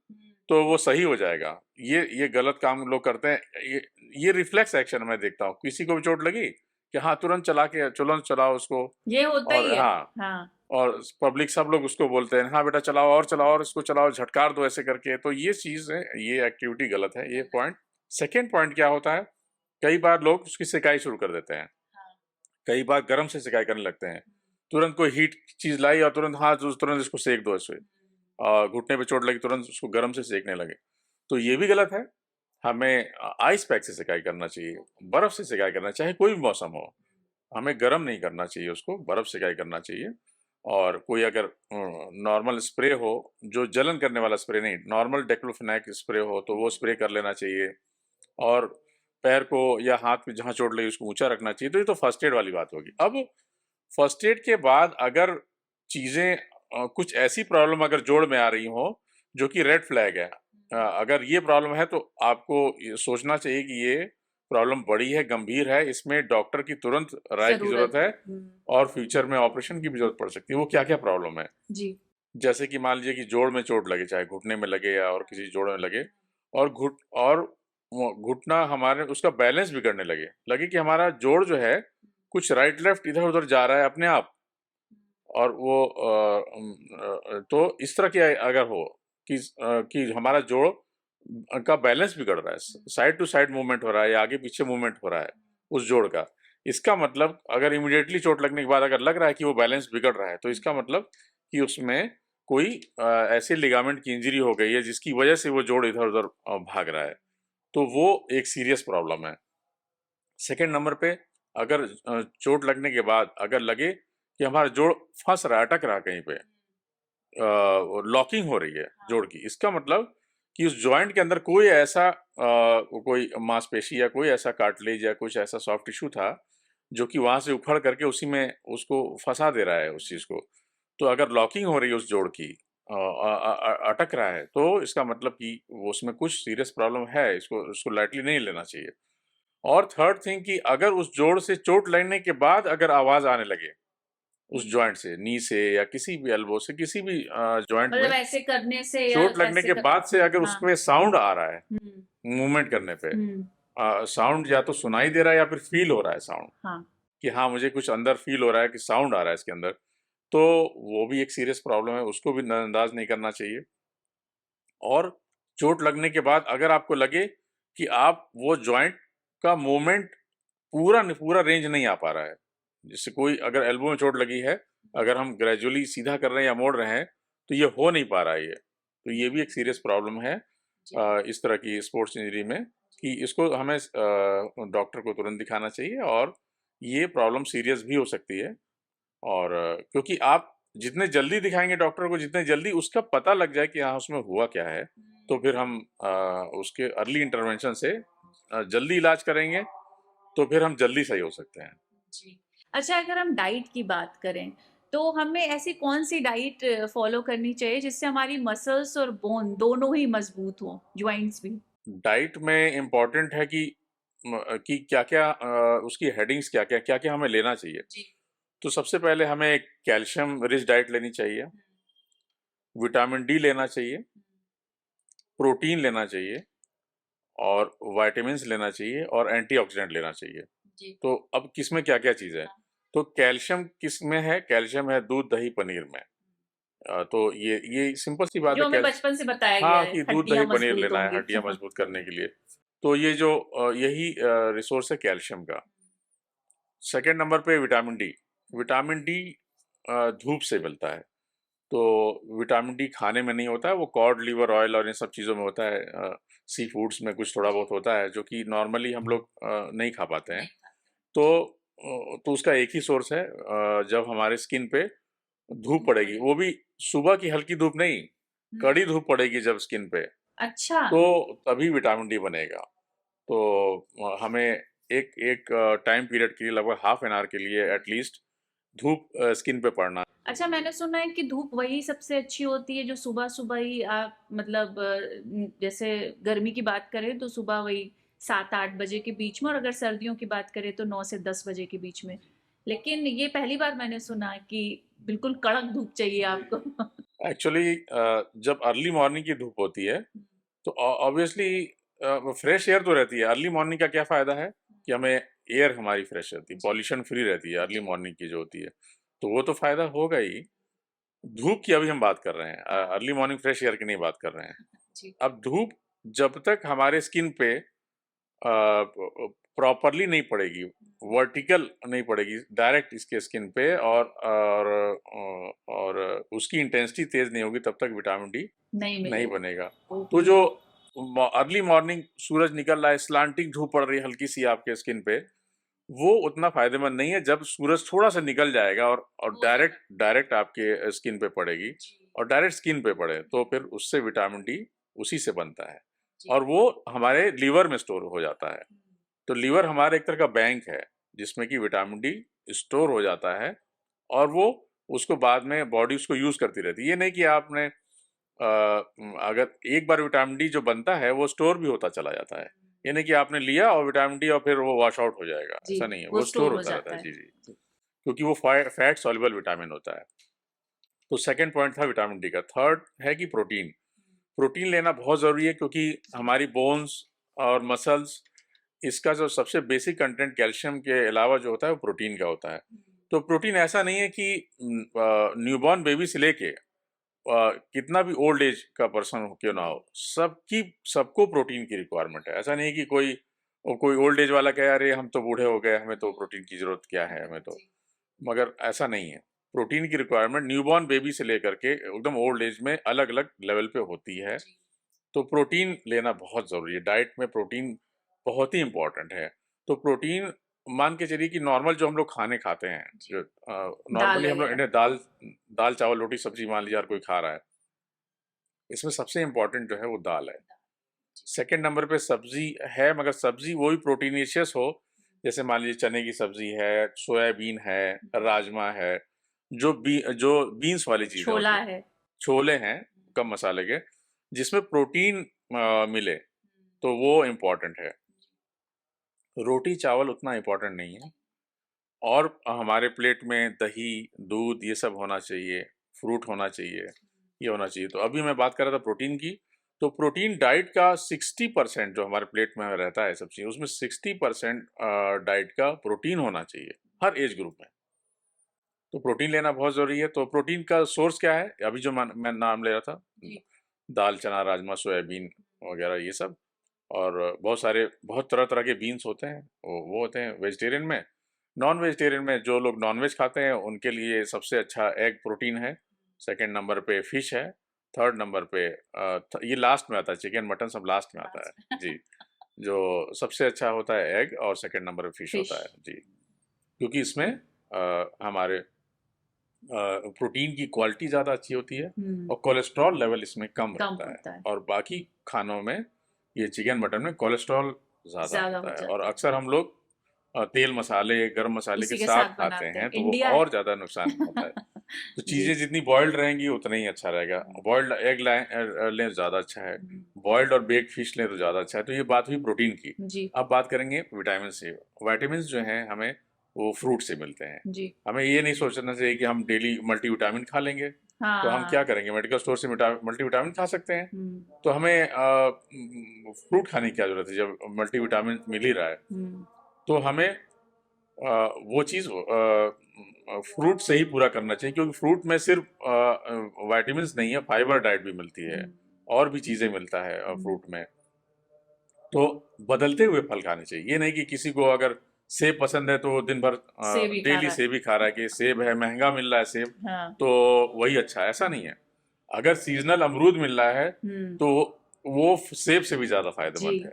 Speaker 2: तो वो सही हो जाएगा। ये गलत काम लोग करते हैं। ये रिफ्लेक्स एक्शन मैं देखता हूँ, किसी को भी चोट लगी कि हाँ तुरंत तुरंत चलाओ उसको।
Speaker 1: ये होता
Speaker 2: और
Speaker 1: ही है।
Speaker 2: हाँ,
Speaker 1: हाँ।
Speaker 2: और पब्लिक सब लोग उसको बोलते हैं, हाँ बेटा चलाओ और चलाओ, और इसको चलाओ, झटकार दो ऐसे करके। तो ये चीज है, ये एक्टिविटी गलत है, ये पॉइंट। सेकेंड पॉइंट क्या होता है, कई बार लोग उसकी सिकाई शुरू कर देते हैं, कई बार गर्म से सिकाई करने लगते हैं। तुरंत कोई हीट चीज लाई और तुरंत हाँ तुरंत इसको सेक दो ऐसे, घुटने पे चोट लगी तुरंत उसको गर्म से सेकने लगे, तो ये भी गलत है। हमें आइस पैक से सिकाई करना चाहिए, बर्फ से सिकाई करना, चाहे कोई भी मौसम हो। हमें गर्म नहीं करना चाहिए उसको, बर्फ सिकाई करना चाहिए। और कोई अगर नॉर्मल स्प्रे हो, जो जलन करने वाला स्प्रे नहीं, नॉर्मल डेक्लोफेनाक स्प्रे हो तो वो स्प्रे कर लेना चाहिए। और पैर को या हाथ में जहाँ चोट लगी उसको ऊंचा रखना चाहिए। तो ये तो फर्स्ट एड वाली बात होगी। अब फर्स्ट एड के बाद अगर चीजें कुछ ऐसी प्रॉब्लम अगर जोड़ में आ रही हो जो कि रेड फ्लैग है, अगर ये प्रॉब्लम है तो आपको ये सोचना चाहिए कि ये प्रॉब्लम बड़ी है, गंभीर है, इसमें डॉक्टर की तुरंत राय की जरूरत है, और फ्यूचर में ऑपरेशन की भी जरूरत पड़ सकती है। वो क्या क्या प्रॉब्लम है,
Speaker 1: जी।
Speaker 2: जैसे कि मान लीजिए कि जोड़ में चोट लगे, चाहे घुटने में लगे या और किसी जोड़ में लगे, और वो घुटना हमारे उसका बैलेंस बिगड़ने लगे लगे कि हमारा जोड़ जो है कुछ राइट लेफ्ट इधर उधर जा रहा है अपने आप, और वो तो इस तरह की अगर हो कि हमारा जोड़ का बैलेंस बिगड़ रहा है, साइड टू साइड मूवमेंट हो रहा है या आगे पीछे मूवमेंट हो रहा है उस जोड़ का, इसका मतलब अगर इमिडिएटली चोट लगने के बाद अगर लग रहा है कि वो बैलेंस बिगड़ रहा है, तो इसका मतलब कि उसमें कोई ऐसे लिगामेंट की इंजरी हो गई है जिसकी वजह से वो जोड़ इधर उधर भाग रहा है। तो वो एक सीरियस प्रॉब्लम है। सेकेंड नंबर पे, अगर चोट लगने के बाद अगर लगे कि हमारा जोड़ फंस रहा है, अटक रहा है कहीं पे, लॉकिंग हो रही है जोड़ की, इसका मतलब कि उस जॉइंट के अंदर कोई ऐसा कोई मांसपेशी या कोई ऐसा कार्टिलेज या कुछ ऐसा सॉफ्ट टिश्यू था जो कि वहां से उखड़ करके उसी में उसको फंसा दे रहा है उस चीज को। तो अगर लॉकिंग हो रही है उस जोड़ की, अटक रहा है, तो इसका मतलब कि वो उसमें कुछ सीरियस प्रॉब्लम है, इसको उसको लाइटली नहीं लेना चाहिए। और थर्ड थिंग कि अगर उस जोड़ से चोट लगने के बाद अगर आवाज आने लगे उस जॉइंट से, नी से या किसी भी एल्बो से, किसी भी जॉइंट
Speaker 1: मतलब
Speaker 2: में
Speaker 1: ऐसे करने से या
Speaker 2: चोट लगने
Speaker 1: ऐसे
Speaker 2: के
Speaker 1: कर
Speaker 2: बाद से अगर
Speaker 1: हाँ।
Speaker 2: उसमें साउंड आ रहा है
Speaker 1: हुँ,
Speaker 2: मूवमेंट करने पे,
Speaker 1: हुँ,
Speaker 2: साउंड या तो सुनाई दे रहा है या फिर फील हो रहा है साउंड,
Speaker 1: हाँ,
Speaker 2: कि हाँ मुझे कुछ अंदर फील हो रहा है कि साउंड आ रहा है इसके अंदर, तो वो भी एक सीरियस प्रॉब्लम है, उसको भी नजरअंदाज नहीं करना चाहिए। और चोट लगने के बाद अगर आपको लगे कि आप वो जॉइंट का मूवमेंट पूरा रेंज नहीं आ पा रहा है, जिससे कोई अगर एल्बो में चोट लगी है, अगर हम ग्रेजुअली सीधा कर रहे हैं या मोड़ रहे हैं, तो ये हो नहीं पा रहा है ये, तो ये भी एक सीरियस प्रॉब्लम है
Speaker 1: जी,
Speaker 2: इस तरह की स्पोर्ट्स इंजरी में, कि इसको हमें डॉक्टर को तुरंत दिखाना चाहिए, और ये प्रॉब्लम सीरियस भी हो सकती है। और क्योंकि आप जितने जल्दी दिखाएंगे डॉक्टर को, जितने जल्दी उसका पता लग जाए कि हाँ उसमें हुआ क्या है, तो फिर हम उसके अर्ली इंटरवेंशन से जल्दी इलाज करेंगे, तो फिर हम जल्दी सही हो सकते हैं।
Speaker 1: जी। अच्छा, अगर हम डाइट की बात करें, तो हमें ऐसी कौन-सी डाइट फ़ॉलो करनी चाहिए जिससे हमारी मसल्स और बोन दोनों ही मज़बूत हों, जॉइंट्स भी?
Speaker 2: डाइट में इम्पोर्टेंट है कि क्या-क्या उसकी हेडिंग्स क्या-क्या क्या-क्या हमें लेना चाहिए।
Speaker 1: जी।
Speaker 2: तो सबसे पहले हमें कैल्शियम रिच डाइट लेनी चाहिए, विटामिन डी लेना चाहिए, प्रोटीन लेना चाहिए, और विटामिन्स लेना चाहिए, और एंटीऑक्सीडेंट लेना चाहिए।
Speaker 1: जी।
Speaker 2: तो अब किसमें क्या-क्या चीज़ है?
Speaker 1: हाँ।
Speaker 2: तो कैल्शियम किसमें है? कैल्शियम है दूध, दही, पनीर में। तो ये सिंपल सी बात
Speaker 1: जो
Speaker 2: है,
Speaker 1: हमें बचपन से बताया गया
Speaker 2: हाँ,
Speaker 1: है,
Speaker 2: कि दूध,
Speaker 1: हड्डियाँ
Speaker 2: दही, पनीर
Speaker 1: मज़बूत
Speaker 2: लेना है
Speaker 1: होंगी।
Speaker 2: हड्डियाँ मजबूत करने के लिए। तो ये जो यही रिसोर्स है कैल्शियम का। सेकंड नंबर पे विटामिन डी। विटामिन डी धूप से मिलता है। तो विटामिन डी खाने में नहीं होता है, वो कॉड लिवर ऑयल और इन सब चीज़ों में होता है, सी फूड्स में कुछ थोड़ा बहुत होता है जो कि नॉर्मली हम लोग नहीं खा पाते हैं। तो तो उसका एक ही सोर्स है, जब हमारे स्किन पे धूप पड़ेगी, वो भी सुबह की हल्की धूप नहीं, कड़ी धूप पड़ेगी जब स्किन पे,
Speaker 1: अच्छा।
Speaker 2: तो तभी विटामिन डी बनेगा। तो हमें एक एक टाइम पीरियड के लिए लगभग हाफ एन आवर के लिए एटलीस्ट धूप स्किन पे पड़ना।
Speaker 1: अच्छा, मैंने सुना है कि धूप वही सबसे अच्छी होती है जो सुबह-सुबह ही आप मतलब जैसे गर्मी की बात करें तो सुबह वही 7-8 बजे के बीच में, और अगर सर्दियों की बात करें तो 9 से 10 बजे के बीच में। लेकिन ये पहली बार मैंने सुना कि बिल्कुल कड़क धूप चाहिए आपको।
Speaker 2: एक्चुअली जब अर्ली मॉर्निंग की धूप होती है, तो ऑब्वियसली फ्रेश एयर तो रहती है। अर्ली मॉर्निंग का क्या फ़ायदा है कि हमें एयर हमारी फ्रेश रहती है, पॉल्यूशन फ्री रहती है अर्ली मॉर्निंग की जो होती है, तो वो तो फ़ायदा होगा ही। धूप की अभी हम बात कर रहे हैं, अर्ली मॉर्निंग फ्रेश एयर की नहीं बात कर रहे हैं।
Speaker 1: जी।
Speaker 2: अब धूप जब तक हमारे स्किन पे प्रॉपरली नहीं पड़ेगी, वर्टिकल नहीं पड़ेगी डायरेक्ट इसके स्किन पे, और उसकी इंटेंसिटी तेज नहीं होगी, तब तक विटामिन डी
Speaker 1: नहीं
Speaker 2: नहीं
Speaker 1: मिलेगा।
Speaker 2: बनेगा। तो
Speaker 1: ओके।
Speaker 2: जो अर्ली मॉर्निंग सूरज निकल रहा है, स्लांटिंग धूप पड़ रही है हल्की सी आपके स्किन पे, वो उतना फायदेमंद नहीं है। जब सूरज थोड़ा सा निकल जाएगा और डायरेक्ट डायरेक्ट आपके स्किन पे पड़ेगी, और डायरेक्ट स्किन पे पड़े, तो फिर उससे विटामिन डी उसी से बनता है, और वो हमारे लीवर में स्टोर हो जाता है। तो लीवर हमारा एक तरह का बैंक है जिसमें कि विटामिन डी स्टोर हो जाता है, और वो उसको बाद में बॉडी उसको यूज करती रहती है। ये नहीं कि आपने अगर एक बार विटामिन डी जो बनता है वो स्टोर भी होता चला जाता है। ये नहीं कि आपने लिया और विटामिन डी और फिर वो वॉश आउट हो जाएगा,
Speaker 1: जी,
Speaker 2: ऐसा नहीं है,
Speaker 1: वो
Speaker 2: वो स्टोर
Speaker 1: स्टोर हो
Speaker 2: होता रहता
Speaker 1: जाता
Speaker 2: है।
Speaker 1: है।
Speaker 2: जी जी, क्योंकि वो फैट सॉल्युबल विटामिन होता है। तो सेकंड पॉइंट था विटामिन डी का। थर्ड है कि प्रोटीन। प्रोटीन लेना बहुत ज़रूरी है, क्योंकि हमारी बोन्स और मसल्स, इसका जो सबसे बेसिक कंटेंट कैल्शियम के अलावा जो होता है वो प्रोटीन का होता है। तो प्रोटीन ऐसा नहीं है कि न्यूबॉर्न बेबी से लेके कितना भी ओल्ड एज का पर्सन क्यों ना हो, सबको प्रोटीन की रिक्वायरमेंट है। ऐसा नहीं कि कोई ओल्ड एज वाला कहे अरे हम तो बूढ़े हो गए, हमें तो प्रोटीन की जरूरत क्या है, हमें तो, मगर ऐसा नहीं है। प्रोटीन की रिक्वायरमेंट न्यूबॉर्न बेबी से लेकर के एकदम ओल्ड एज में अलग अलग लेवल पे होती है। तो प्रोटीन लेना बहुत ज़रूरी है, डाइट में प्रोटीन बहुत ही इम्पोर्टेंट है। तो प्रोटीन मान के चलिए कि नॉर्मल जो हम लोग खाने खाते हैं, जो
Speaker 1: दाल
Speaker 2: नॉर्मली हम लोग
Speaker 1: वगैरह।
Speaker 2: इंडियन दाल दाल चावल रोटी सब्जी मान लीजिए हर कोई खा रहा है, इसमें सबसे इम्पोर्टेंट जो है वो दाल है। सेकंड नंबर पे सब्जी है, मगर सब्जी वो भी प्रोटीनिशियस हो, जैसे मान लीजिए चने की सब्जी है, सोयाबीन है, राजमा है, जो बीन्स वाली चीजें
Speaker 1: छोला
Speaker 2: होती हैं,
Speaker 1: है।
Speaker 2: छोले हैं कम मसाले के, जिसमें प्रोटीन मिले, तो वो इम्पोर्टेंट है। रोटी चावल उतना इम्पोर्टेंट नहीं है। और हमारे प्लेट में दही, दूध ये सब होना चाहिए, फ्रूट होना चाहिए, ये होना चाहिए। तो अभी मैं बात कर रहा था प्रोटीन की, तो प्रोटीन डाइट का 60% जो हमारे प्लेट में रहता है सब चीज़, उसमें 60% डाइट का प्रोटीन होना चाहिए हर एज ग्रुप में। तो प्रोटीन लेना बहुत ज़रूरी है। तो प्रोटीन का सोर्स क्या है? अभी जो मैं नाम ले रहा था, दाल, चना, राजमा, सोयाबीन वगैरह ये सब। और बहुत तरह तरह के बीन्स होते हैं, वो होते हैं वेजिटेरियन में। नॉन वेजिटेरियन में जो लोग नॉन वेज खाते हैं उनके लिए सबसे अच्छा एग प्रोटीन है, सेकंड नंबर पे फिश है, थर्ड नंबर पे ये लास्ट में आता है, चिकन मटन सब लास्ट में आता है जी। जो सबसे अच्छा होता है एग, और सेकंड नंबर पे फिश
Speaker 1: फिश।
Speaker 2: होता है जी, क्योंकि इसमें हमारे प्रोटीन की क्वालिटी ज़्यादा अच्छी होती है और कोलेस्ट्रॉल लेवल इसमें कम
Speaker 1: कम
Speaker 2: रहता है।
Speaker 1: होता है।
Speaker 2: और बाकी खानों में, ये चिकन मटन में कोलेस्ट्रॉल ज़्यादा
Speaker 1: ज्यादा हो
Speaker 2: होता है, और
Speaker 1: जाता है।
Speaker 2: अक्सर हम लोग तेल मसाले, गरम मसाले के
Speaker 1: उसी के
Speaker 2: साथ
Speaker 1: साथ
Speaker 2: खाते
Speaker 1: बनाते हैं,
Speaker 2: हैं, तो वो
Speaker 1: इंडिया
Speaker 2: और
Speaker 1: है।
Speaker 2: ज़्यादा नुकसान होता है। तो
Speaker 1: जी।
Speaker 2: चीज़ें जितनी बॉइल्ड रहेंगी उतना ही अच्छा रहेगा। बॉइल्ड एग लें ज़्यादा अच्छा है, बॉइल्ड और बेक्ड फिश लें तो ज़्यादा अच्छा है। तो ये बात हुई प्रोटीन की।
Speaker 1: जी।
Speaker 2: अब बात करेंगे विटामिन से। विटामिन जो हैं हमें वो फ्रूट से मिलते हैं।
Speaker 1: जी।
Speaker 2: हमें ये नहीं सोचना चाहिए कि हम डेली मल्टीविटामिन खा लेंगे। तो हम क्या
Speaker 1: हाँ।
Speaker 2: करेंगे, मेडिकल स्टोर से मल्टीविटामिन खा सकते हैं।
Speaker 1: हम्म।
Speaker 2: तो हमें फ्रूट खाने की क्या जरूरत है, जब मल्टीविटामिन मिल ही रहा है।
Speaker 1: हम्म।
Speaker 2: तो हमें वो चीज़ फ्रूट से ही पूरा करना चाहिए, क्योंकि फ्रूट में सिर्फ विटामिन नहीं है, फाइबर डाइट भी मिलती है, और भी चीज़ें मिलता है फ्रूट में। तो बदलते हुए फल खाने चाहिए। ये नहीं कि किसी को अगर सेब पसंद है तो वो दिन भर
Speaker 1: सेब ही खा
Speaker 2: डेली
Speaker 1: रहा है।
Speaker 2: सेब ही खा रहा है, कि सेब है, महंगा मिल रहा है सेब,
Speaker 1: हाँ।
Speaker 2: तो वही अच्छा है, ऐसा नहीं है। अगर सीजनल अमरूद मिल रहा है तो वो सेब से भी ज़्यादा फायदेमंद
Speaker 1: जी।
Speaker 2: है।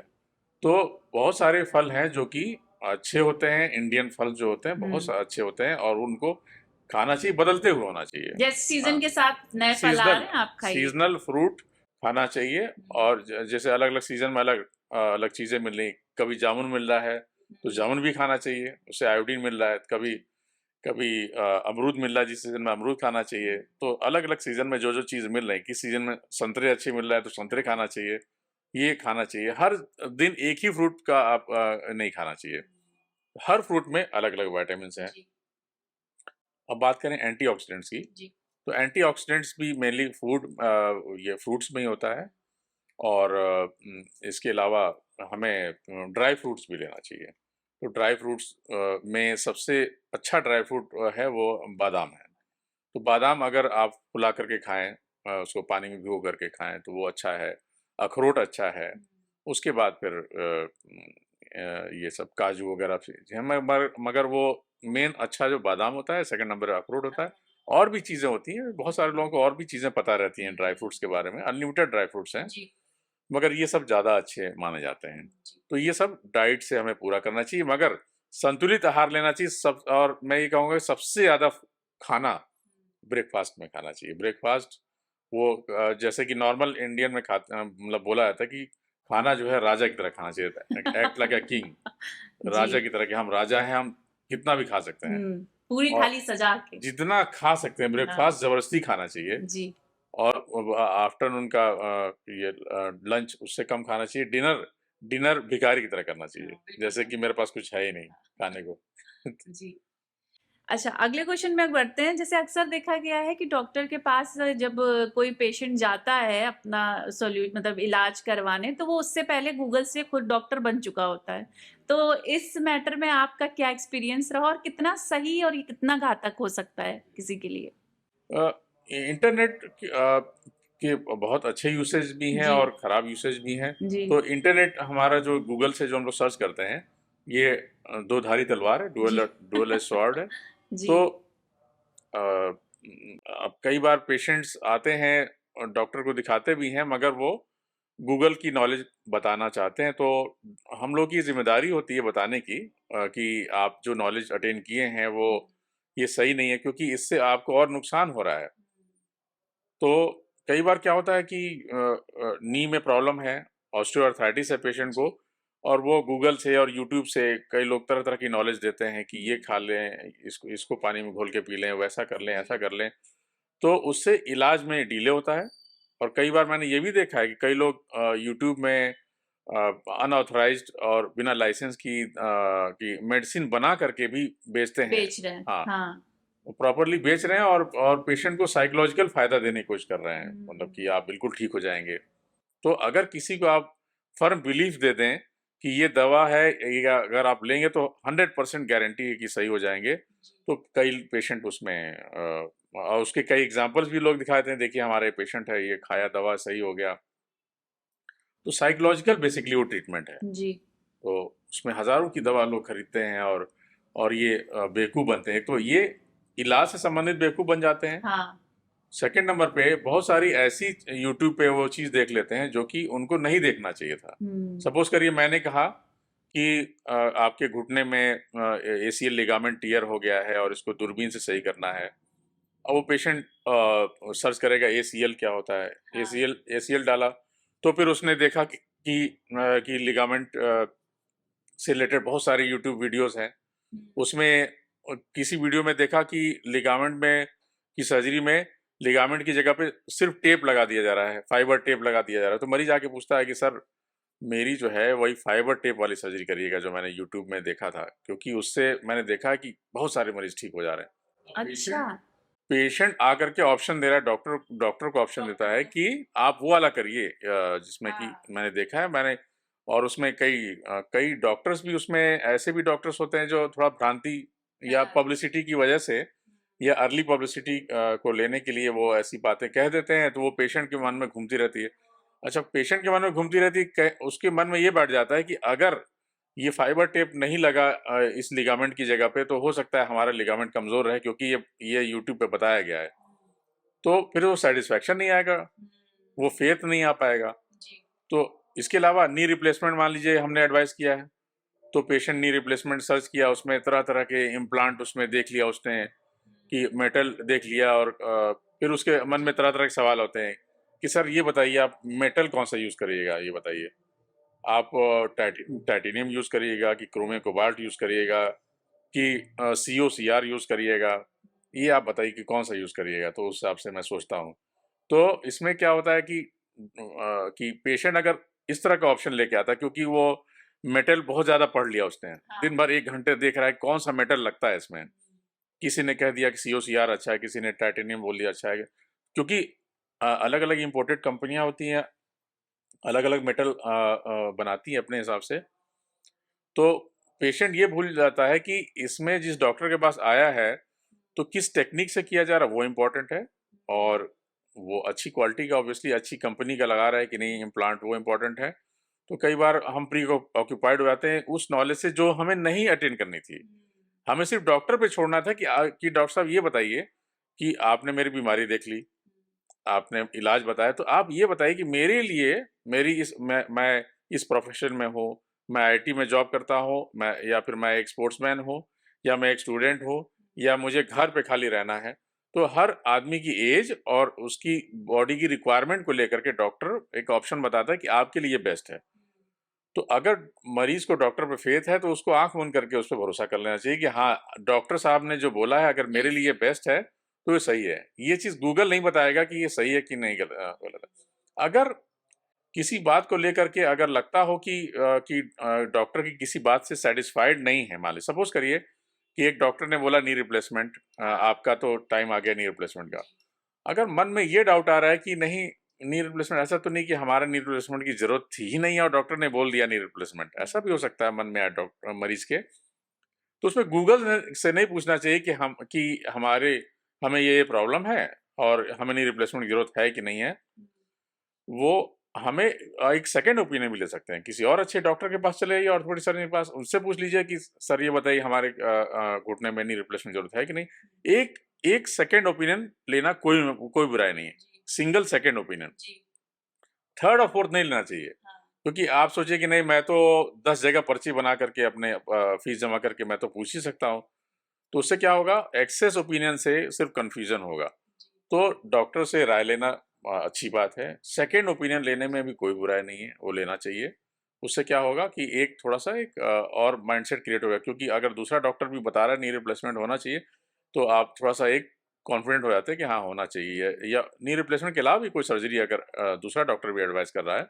Speaker 2: तो बहुत सारे फल हैं जो कि अच्छे होते हैं, इंडियन फल जो होते हैं बहुत अच्छे होते हैं, और उनको खाना चाहिए, बदलते हुए होना चाहिए।
Speaker 1: जैसे सीजन
Speaker 2: हाँ,
Speaker 1: के साथ नए फल आ
Speaker 2: सीजनल
Speaker 1: रहे हैं, आप खाइए।
Speaker 2: सीजनल फ्रूट खाना चाहिए। और जैसे अलग अलग सीजन में अलग अलग चीज़ें मिल रही, कभी जामुन मिल रहा है तो जामुन भी खाना चाहिए, उससे आयोडीन मिल रहा है। कभी कभी अमरूद मिल रहा है, जिस सीजन में अमरूद खाना चाहिए। तो अलग अलग सीजन में जो जो चीज़ मिल रही है, किस सीजन में संतरे अच्छे मिल रहा है तो संतरे खाना चाहिए, ये खाना चाहिए। हर दिन एक ही फ्रूट का आप नहीं खाना चाहिए, हर फ्रूट में अलग अलग विटामिन हैं। अब बात करें एंटीऑक्सीडेंट्स की, तो एंटीऑक्सीडेंट्स भी मेनली ये फ्रूट्स में ही होता है। और इसके अलावा हमें ड्राई फ्रूट्स भी लेना चाहिए। तो ड्राई फ्रूट्स में सबसे अच्छा ड्राई फ्रूट है वो बादाम है। तो बादाम अगर आप फुला करके खाएं, उसको पानी में भिगो करके खाएं तो वो अच्छा है। अखरोट अच्छा है। उसके बाद फिर ये सब काजू वगैरह चीज़ें हैं, मगर वो मेन अच्छा जो बादाम होता है, सेकंड नंबर अखरोट होता है। और भी चीज़ें होती हैं, बहुत सारे लोगों को और भी चीज़ें पता रहती हैं ड्राई फ्रूट्स के बारे में, अनलिमिटेड ड्राई फ्रूट्स हैं, मगर ये सब ज़्यादा अच्छे माने जाते हैं। तो ये सब डाइट से हमें पूरा करना चाहिए, मगर संतुलित आहार लेना चाहिए सब। और मैं ये कहूँगा सबसे ज़्यादा खाना ब्रेकफास्ट में खाना चाहिए। ब्रेकफास्ट वो जैसे कि नॉर्मल इंडियन में मतलब बोला जाता है कि खाना जो है राजा की तरह खाना चाहिए, एक्ट लाइक अ किंग।
Speaker 1: जी।
Speaker 2: राजा की तरह, कि हम राजा हैं, हम कितना भी खा सकते हैं,
Speaker 1: पूरी
Speaker 2: और
Speaker 1: थाली सजा के।
Speaker 2: जितना खा सकते हैं।
Speaker 1: हाँ।
Speaker 2: ब्रेकफास्ट जबरदस्ती खाना चाहिए।
Speaker 1: जी।
Speaker 2: और आफ्टरनून का ये लंच उससे कम खाना चाहिए। डिनर डिनर भिखारी की तरह करना चाहिए, जैसे कि मेरे पास कुछ है ही नहीं खाने को।
Speaker 1: जी। अच्छा, अगले क्वेश्चन में बढ़ते हैं। जैसे अक्सर देखा गया है कि डॉक्टर के पास जब कोई पेशेंट जाता है अपना मतलब इलाज करवाने, तो वो उससे पहले गूगल से खुद डॉक्टर बन चुका होता है। तो इस मैटर में आपका क्या एक्सपीरियंस रहा और कितना सही और ये कितना घातक हो सकता है किसी के लिए?
Speaker 2: इंटरनेट के बहुत अच्छे यूसेज भी हैं
Speaker 1: जी।
Speaker 2: और ख़राब यूसेज भी हैं।
Speaker 1: जी।
Speaker 2: तो इंटरनेट हमारा जो गूगल से जो हम लोग सर्च करते हैं, ये दो धारी तलवार है,
Speaker 1: जी।
Speaker 2: डुअल एज स्वॉर्ड है।
Speaker 1: जी।
Speaker 2: तो अब कई बार पेशेंट्स आते हैं और डॉक्टर को दिखाते भी हैं, मगर वो गूगल की नॉलेज बताना चाहते हैं। तो हम लोग की जिम्मेदारी होती है बताने की, कि आप जो नॉलेज अटेन किए हैं वो ये सही नहीं है, क्योंकि इससे आपको और नुकसान हो रहा है। तो कई बार क्या होता है कि नी में प्रॉब्लम है, ऑस्टियोआर्थराइटिस है पेशेंट को, और वो गूगल से और यूट्यूब से कई लोग तरह तरह की नॉलेज देते हैं कि ये खा लें, इसको इसको पानी में घोल के पी लें, वैसा कर लें, ऐसा कर लें। तो उससे इलाज में डिले होता है। और कई बार मैंने ये भी देखा है कि कई लोग यूट्यूब में अनऑथराइज्ड और बिना लाइसेंस की मेडिसिन बना करके भी बेचते हैं।
Speaker 1: बेच रहे हैं।
Speaker 2: हाँ,
Speaker 1: हाँ।
Speaker 2: वो प्रॉपरली बेच रहे हैं और पेशेंट को साइकोलॉजिकल फायदा देने की कोशिश कर रहे हैं, मतलब कि आप बिल्कुल ठीक हो जाएंगे। तो अगर किसी को आप फर्म बिलीफ दे दें कि ये दवा है, ये अगर आप लेंगे तो 100% गारंटी है कि सही हो जाएंगे, तो कई पेशेंट उसमें और उसके कई एग्जांपल्स भी लोग दिखाते हैं, देखिए हमारे पेशेंट है, ये खाया दवा सही हो गया। तो साइकोलॉजिकल बेसिकली वो ट्रीटमेंट है।
Speaker 1: जी।
Speaker 2: तो उसमें हजारों की दवा लोग खरीदते हैं और ये बेवकूफ़ बनते हैं। तो ये इलाज से संबंधित बेवकूफ़ बन जाते हैं।
Speaker 1: हाँ।
Speaker 2: सेकंड नंबर पे बहुत सारी ऐसी यूट्यूब पे वो चीज़ देख लेते हैं जो कि उनको नहीं देखना चाहिए था। सपोज करिए मैंने कहा कि आपके घुटने में एसीएल लिगामेंट टियर हो गया है और इसको दूरबीन से सही करना है। अब वो पेशेंट सर्च करेगा एसीएल क्या होता है,
Speaker 1: हाँ।
Speaker 2: एसीएल एसीएल डाला, तो फिर उसने देखा कि लिगामेंट से रिलेटेड बहुत सारी यूट्यूब वीडियोस हैं। उसमें किसी वीडियो में देखा कि लिगामेंट में की सर्जरी में लिगामेंट की जगह पे सिर्फ टेप लगा दिया जा रहा है, फाइबर टेप लगा दिया जा रहा है। तो मरीज आके पूछता है कि सर मेरी जो है वही फाइबर टेप वाली सर्जरी करिएगा जो मैंने यूट्यूब में देखा था, क्योंकि उससे मैंने देखा है कि बहुत सारे मरीज ठीक हो जा रहे हैं।
Speaker 1: अच्छा।
Speaker 2: पेशेंट आकर के ऑप्शन दे रहा है, डॉक्टर डॉक्टर को ऑप्शन देता है कि आप वो वाला करिए जिसमें कि
Speaker 1: हाँ।
Speaker 2: मैंने देखा है मैंने। और उसमें कई डॉक्टर्स भी, उसमें ऐसे भी डॉक्टर्स होते हैं जो थोड़ा भ्रांति या
Speaker 1: हाँ।
Speaker 2: पब्लिसिटी की वजह से या अर्ली पब्लिसिटी को लेने के लिए वो ऐसी बातें कह देते हैं, तो वो पेशेंट के मन में घूमती रहती है। अच्छा, पेशेंट के मन में घूमती रहती है, उसके मन में ये बैठ जाता है कि अगर ये फाइबर टेप नहीं लगा इस लिगामेंट की जगह पे, तो हो सकता है हमारा लिगामेंट कमजोर रहे, क्योंकि ये यूट्यूब पे बताया गया है। तो फिर वो सेटिस्फैक्शन नहीं आएगा, वो फेथ नहीं आ पाएगा। तो इसके अलावा नी रिप्लेसमेंट मान लीजिए हमने एडवाइस किया है, तो पेशेंट नी रिप्लेसमेंट सर्च किया, उसमें तरह तरह के इम्प्लांट उसमें देख लिया उसने, कि मेटल देख लिया, और फिर उसके मन में तरह तरह के सवाल होते हैं कि सर ये बताइए आप मेटल कौन सा यूज़ करिएगा, ये बताइए आप टाइटेनियम यूज़ करिएगा कि क्रोमियम कोबाल्ट यूज़ करिएगा कि COCR यूज़ करिएगा, ये आप बताइए कि कौन सा यूज़ करिएगा, तो उस हिसाब से मैं सोचता हूँ। तो इसमें क्या होता है कि पेशेंट अगर इस तरह का ऑप्शन लेके आता है, क्योंकि वो मेटल बहुत ज़्यादा पढ़ लिया उसने, दिन भर 1 घंटे देख रहा है कौन सा मेटल लगता है इसमें। किसी ने कह दिया कि COCR अच्छा है, किसी ने टाइटेनियम बोल दिया अच्छा है, क्योंकि अलग अलग इम्पोर्टेड कंपनियां होती हैं, अलग अलग मेटल बनाती हैं अपने हिसाब से। तो पेशेंट ये भूल जाता है कि इसमें जिस डॉक्टर के पास आया है तो किस टेक्निक से किया जा रहा है वो इम्पोर्टेंट है, और वो अच्छी क्वालिटी का, ऑब्वियसली अच्छी कंपनी का लगा रहा है कि नहीं इम्प्लांट, वो इम्पोर्टेंट है। तो कई बार हम प्री ऑक्यूपाइड हो जाते हैं उस नॉलेज से जो हमें नहीं अटेंड करनी थी। हमें सिर्फ डॉक्टर पे छोड़ना था कि डॉक्टर साहब ये बताइए कि आपने मेरी बीमारी देख ली, आपने इलाज बताया, तो आप ये बताइए कि मेरे लिए, मेरी इस मैं इस प्रोफेशन में हूँ, मैं आईटी में जॉब करता हूँ, मैं या फिर मैं एक स्पोर्ट्समैन हूँ, या मैं एक स्टूडेंट हूँ, या मुझे घर पे खाली रहना है। तो हर आदमी की एज और उसकी बॉडी की रिक्वायरमेंट को लेकर के डॉक्टर एक ऑप्शन बताता है कि आपके लिए बेस्ट है। तो अगर मरीज को डॉक्टर पे फेथ है तो उसको आंख बंद करके उस पर भरोसा कर लेना चाहिए कि हाँ, डॉक्टर साहब ने जो बोला है अगर मेरे लिए बेस्ट है तो ये सही है। ये चीज गूगल नहीं बताएगा कि ये सही है कि नहीं गलत है। अगर किसी बात को लेकर के अगर लगता हो कि डॉक्टर की किसी बात से सेटिस्फाइड नहीं है, मान ली सपोज करिए कि एक डॉक्टर ने बोला नी रिप्लेसमेंट, आपका तो टाइम आ गया नी रिप्लेसमेंट का। अगर मन में ये डाउट आ रहा है कि नहीं, नी रिप्लेसमेंट ऐसा तो नहीं कि हमारा नी रिप्लेसमेंट की जरूरत थी ही नहीं और डॉक्टर ने बोल दिया नी रिप्लेसमेंट, ऐसा भी हो सकता है मन में आया डॉक्टर मरीज के। तो उसमें गूगल से नहीं पूछना चाहिए कि हमारे हमें ये प्रॉब्लम है और हमें नी रिप्लेसमेंट की जरूरत है कि नहीं है। वो हमें एक सेकंड ओपिनियन भी ले सकते हैं, किसी और अच्छे डॉक्टर के पास चले जाइए, ऑर्थोपेडिक सर्जन के पास, उनसे पूछ लीजिए कि सर ये बताइए हमारे घुटने में नी रिप्लेसमेंट जरूरत है कि नहीं। एक एक सेकंड ओपिनियन लेना कोई बुराई नहीं है, सिंगल सेकंड ओपिनियन। थर्ड और फोर्थ नहीं लेना चाहिए। क्योंकि आप सोचिए कि नहीं मैं तो 10 जगह पर्ची बना करके अपने फीस जमा करके मैं तो पूछ ही सकता हूँ। तो उससे क्या होगा, एक्सेस ओपिनियन से सिर्फ कन्फ्यूजन होगा। तो डॉक्टर से राय लेना अच्छी बात है। सेकंड ओपिनियन लेने में भी कोई बुराई नहीं है, वो लेना चाहिए। उससे क्या होगा कि एक थोड़ा-सा एक और माइंडसेट क्रिएट होगा, क्योंकि अगर दूसरा डॉक्टर भी बता रहा है नी रिप्लेसमेंट होना चाहिए, तो आप थोड़ा-सा एक कॉन्फिडेंट हो जाते हैं कि हाँ, होना चाहिए। या नी रिप्लेसमेंट के अलावा भी कोई सर्जरी अगर दूसरा डॉक्टर भी एडवाइस कर रहा है,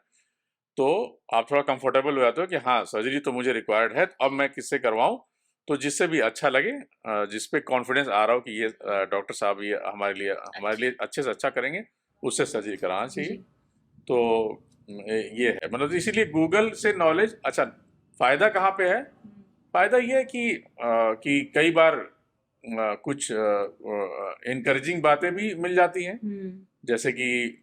Speaker 2: तो आप थोड़ा कंफर्टेबल हो जाते हो कि हाँ, सर्जरी तो मुझे रिक्वायर्ड है, अब मैं किससे करवाऊँ? तो जिससे भी अच्छा लगे, जिस पे कॉन्फिडेंस आ रहा हो कि ये डॉक्टर साहब ये हमारे लिए अच्छे से अच्छा करेंगे, उससे सर्जरी कराना चाहिए।
Speaker 1: जी।
Speaker 2: तो ये है, मतलब इसीलिए गूगल से नॉलेज अच्छा, फ़ायदा कहाँ पे है? फ़ायदा ये है कि कई बार कुछ एनकरेजिंग बातें भी मिल जाती हैं।
Speaker 1: हुँ,
Speaker 2: जैसे कि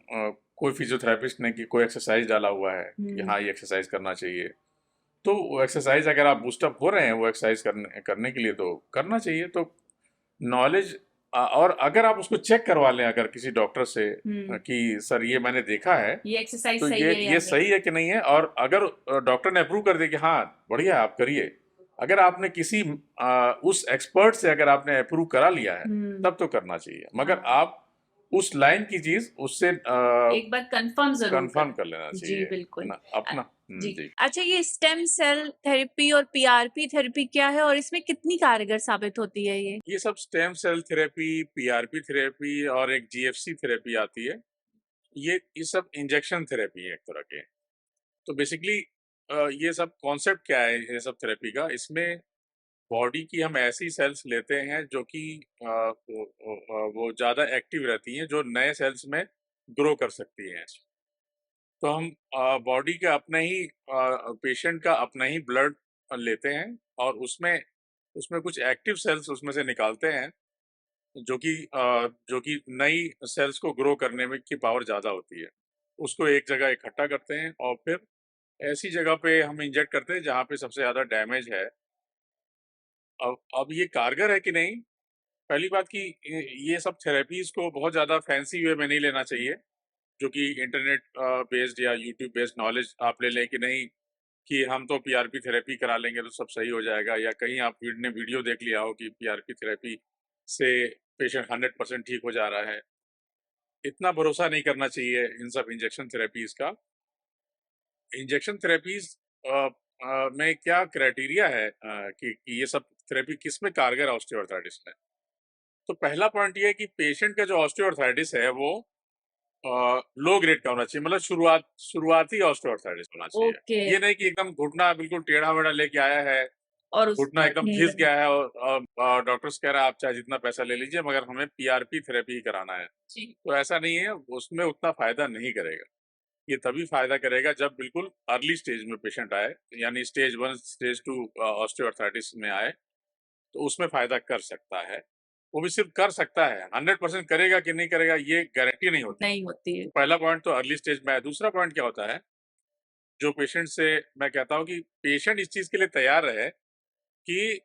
Speaker 2: कोई फिजियोथेरेपिस्ट ने कि कोई एक्सरसाइज डाला हुआ है कि
Speaker 1: हुँ।
Speaker 2: हाँ, ये एक्सरसाइज करना चाहिए। तो वो एक्सरसाइज अगर आप बूस्टअप हो रहे हैं वो एक्सरसाइज करने के लिए, तो करना चाहिए। तो नॉलेज और अगर आप उसको चेक करवा लें अगर किसी डॉक्टर से
Speaker 1: हुँ,
Speaker 2: कि सर ये मैंने देखा है,
Speaker 1: ये एक्सरसाइज़
Speaker 2: तो
Speaker 1: सही है या
Speaker 2: ये
Speaker 1: नहीं?
Speaker 2: सही है कि नहीं है, और अगर डॉक्टर ने अप्रूव कर दिया कि हाँ, बढ़िया है आप करिए। अगर आपने किसी उस एक्सपर्ट से अगर आपने अप्रूव करा लिया है,
Speaker 1: हुँ,
Speaker 2: तब तो करना चाहिए। मगर
Speaker 1: हाँ,
Speaker 2: आप उस लाइन की चीज़ उससे
Speaker 1: एक बार कन्फर्म ज़रूर
Speaker 2: कन्फर्म
Speaker 1: करें।
Speaker 2: कर लेना
Speaker 1: जी,
Speaker 2: चाहिए।
Speaker 1: बिल्कुल।
Speaker 2: ना
Speaker 1: अ,
Speaker 2: अपना
Speaker 1: जी।
Speaker 2: जी।
Speaker 1: अच्छा, ये स्टेम सेल थेरेपी और पीआरपी थेरेपी क्या है और इसमें कितनी कारगर साबित होती है ये?
Speaker 2: ये सब stem cell therapy, PRP therapy और एक जीएफसी थेरेपी आती है। ये सब इंजेक्शन थेरेपी है एक तरह के। तो बेसिकली ये सब कॉन्सेप्ट क्या है ये सब थेरेपी का? इसमें बॉडी की हम ऐसी सेल्स लेते हैं जो कि वो ज़्यादा एक्टिव रहती हैं, जो नए सेल्स में ग्रो कर सकती हैं। तो हम बॉडी के अपने ही पेशेंट का अपना ही ब्लड लेते हैं, और उसमें उसमें कुछ एक्टिव सेल्स उसमें से निकालते हैं, जो कि नई सेल्स को ग्रो करने में की पावर ज़्यादा होती है। उसको एक जगह इकट्ठा करते हैं और फिर ऐसी जगह पे हम इंजेक्ट करते हैं जहाँ पे सबसे ज़्यादा डैमेज है। अब ये कारगर है कि नहीं? पहली बात कि ये सब थेरेपीज़ को बहुत ज़्यादा फैंसी वे में नहीं लेना चाहिए, जो कि इंटरनेट बेस्ड या यूट्यूब बेस्ड नॉलेज आप ले लें कि नहीं, कि हम तो पीआरपी थेरेपी करा लेंगे तो सब सही हो जाएगा, या कहीं आप ने वीडियो देख लिया हो कि पीआरपी थेरेपी से पेशेंट 100% ठीक हो जा रहा है। इतना भरोसा नहीं करना चाहिए इन सब इंजेक्शन थेरेपीज़ का। इंजेक्शन थेरेपीज़ में क्या क्राइटेरिया है कि ये सब थेरेपी किसमें कारगर है ऑस्टियोआर्थराइटिस में? तो पहला पॉइंट ये है कि पेशेंट का जो ऑस्टियोआर्थराइटिस है वो लो ग्रेड का होना चाहिए, मतलब शुरुआती ऑस्टियोआर्थराइटिस होना चाहिए।
Speaker 1: ओके।
Speaker 2: ये नहीं कि एकदम घुटना बिल्कुल टेढ़ा-मेढ़ा लेके आया है,
Speaker 1: और उस
Speaker 2: घुटना एकदम घिस
Speaker 1: हुँ,
Speaker 2: गया है, और डॉक्टर्स कह रहा है आप चाहे जितना पैसा ले लीजिए मगर हमें पीआरपी थेरेपी ही कराना है।
Speaker 1: जी।
Speaker 2: तो ऐसा नहीं है, उसमें उतना फ़ायदा नहीं करेगा। ये तभी फ़ायदा करेगा जब बिल्कुल अर्ली स्टेज में पेशेंट आए, यानी स्टेज 1, स्टेज 2 ऑस्टियोआर्थराइटिस में आए, तो उसमें फ़ायदा कर सकता है। वो भी सिर्फ़ कर सकता है, 100% करेगा कि नहीं करेगा ये गारंटी नहीं होती।
Speaker 1: नहीं होती है।
Speaker 2: तो पहला पॉइंट तो अर्ली स्टेज में है। दूसरा पॉइंट क्या होता है, जो पेशेंट से मैं कहता हूँ कि पेशेंट इस चीज़ के लिए तैयार रहे कि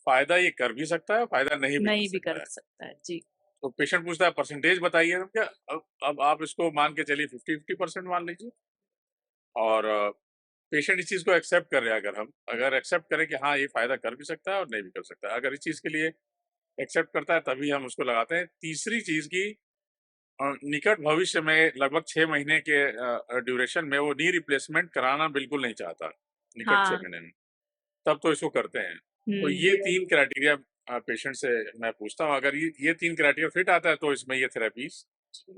Speaker 2: फ़ायदा ये कर भी सकता है, फ़ायदा नहीं भी कर
Speaker 1: नहीं भी
Speaker 2: सकता
Speaker 1: कर
Speaker 2: है।
Speaker 1: सकता है। जी।
Speaker 2: तो पेशेंट पूछता है परसेंटेज बताइए, तो क्या अब आप इसको मान के चलिए 50-50% मान लीजिए, और पेशेंट इस चीज़ को एक्सेप्ट कर रहे हैं, अगर एक्सेप्ट करें कि हाँ, ये फ़ायदा कर भी सकता है और नहीं भी कर सकता है। अगर इस चीज़ के लिए एक्सेप्ट करता है तभी हम उसको लगाते हैं। तीसरी चीज़ की निकट भविष्य में लगभग 6 महीने के ड्यूरेशन में वो नी रिप्लेसमेंट कराना बिल्कुल नहीं चाहता, निकट 6
Speaker 1: हाँ।
Speaker 2: महीने में, तब तो इसको करते हैं। तो
Speaker 1: हुँ।
Speaker 2: ये 3 क्राइटेरिया पेशेंट से मैं पूछता हूँ, अगर ये 3 क्राइटेरिया फिट आता है तो इसमें ये थेरेपीज़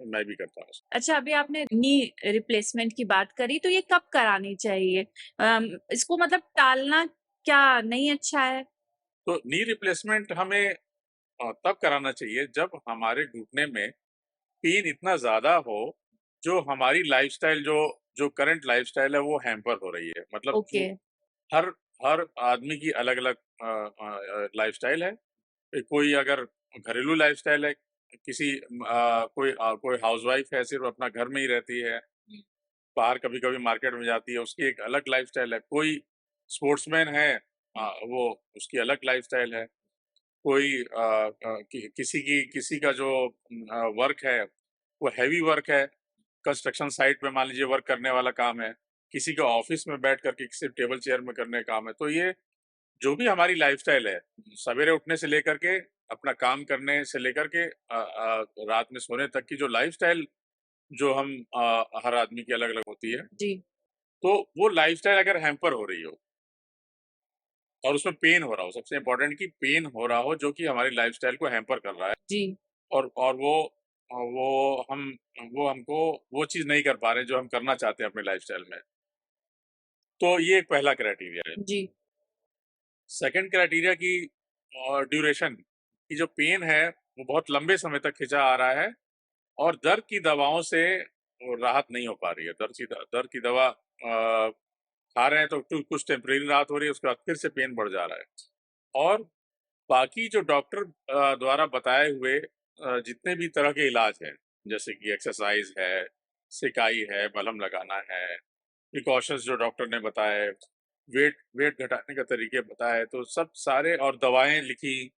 Speaker 2: मैं भी करता हूँ।
Speaker 1: अच्छा, अभी आपने नी रिप्लेसमेंट की बात करी, तो ये कब करानी चाहिए? इसको मतलब टालना क्या नहीं अच्छा है?
Speaker 2: तो नी रिप्लेसमेंट हमें तब कराना चाहिए जब हमारे घुटने में पेन इतना ज़्यादा हो, जो हमारी लाइफ़स्टाइल जो करंट लाइफ़स्टाइल है वो हैम्पर हो रही है। मतलब
Speaker 1: ओके।
Speaker 2: हर हर आदमी की अलग-अलग लाइफ़स्टाइल है। कोई अगर घरेलू लाइफ़स्टाइल है, कोई हाउसवाइफ़ है, सिर्फ़ अपना घर में ही रहती है, बाहर कभी-कभी मार्केट में जाती है, उसकी एक अलग लाइफ़स्टाइल है। कोई स्पोर्ट्समैन है, वो उसकी अलग लाइफ़स्टाइल है। कोई किसी का जो वर्क है, वो हैवी वर्क है, कंस्ट्रक्शन साइट पे मान लीजिए वर्क करने वाला काम है, किसी का ऑफिस में बैठ करके किसी टेबल चेयर में करने का काम है। तो ये जो भी हमारी लाइफस्टाइल है, सवेरे उठने से लेकर के अपना काम करने से लेकर के रात में सोने तक की जो लाइफस्टाइल जो हम हर आदमी की अलग-अलग होती है,
Speaker 1: जी।
Speaker 2: तो वो लाइफस्टाइल अगर हैम्पर हो रही हो और उसमें पेन हो रहा हो, सबसे इम्पोर्टेंट कि पेन हो रहा हो जो कि हमारी लाइफस्टाइल को हैम्पर कर रहा है
Speaker 1: जी।
Speaker 2: और वो हम वो हमको वो चीज़ नहीं कर पा रहे हैं जो हम करना चाहते हैं अपनी लाइफस्टाइल में। तो ये एक पहला क्राइटेरिया है।
Speaker 1: जी।
Speaker 2: सेकंड क्राइटेरिया की ड्यूरेशन की जो पेन है वो बहुत लंबे समय तक खिंचा आ रहा है और दर्द की दवाओं से वो राहत नहीं हो पा रही है। दर्द की दवा खा रहे हैं तो कुछ टेम्परेरी राहत हो रही है, उसके बाद फिर से पेन बढ़ जा रहा है। और बाकी जो डॉक्टर द्वारा बताए हुए जितने भी तरह के इलाज हैं, जैसे कि एक्सरसाइज है, सिकाई है, मलहम लगाना है, प्रिकॉशंस जो डॉक्टर ने बताए, वेट वेट घटाने का तरीके बताए, तो सब सारे और दवाएं लिखी,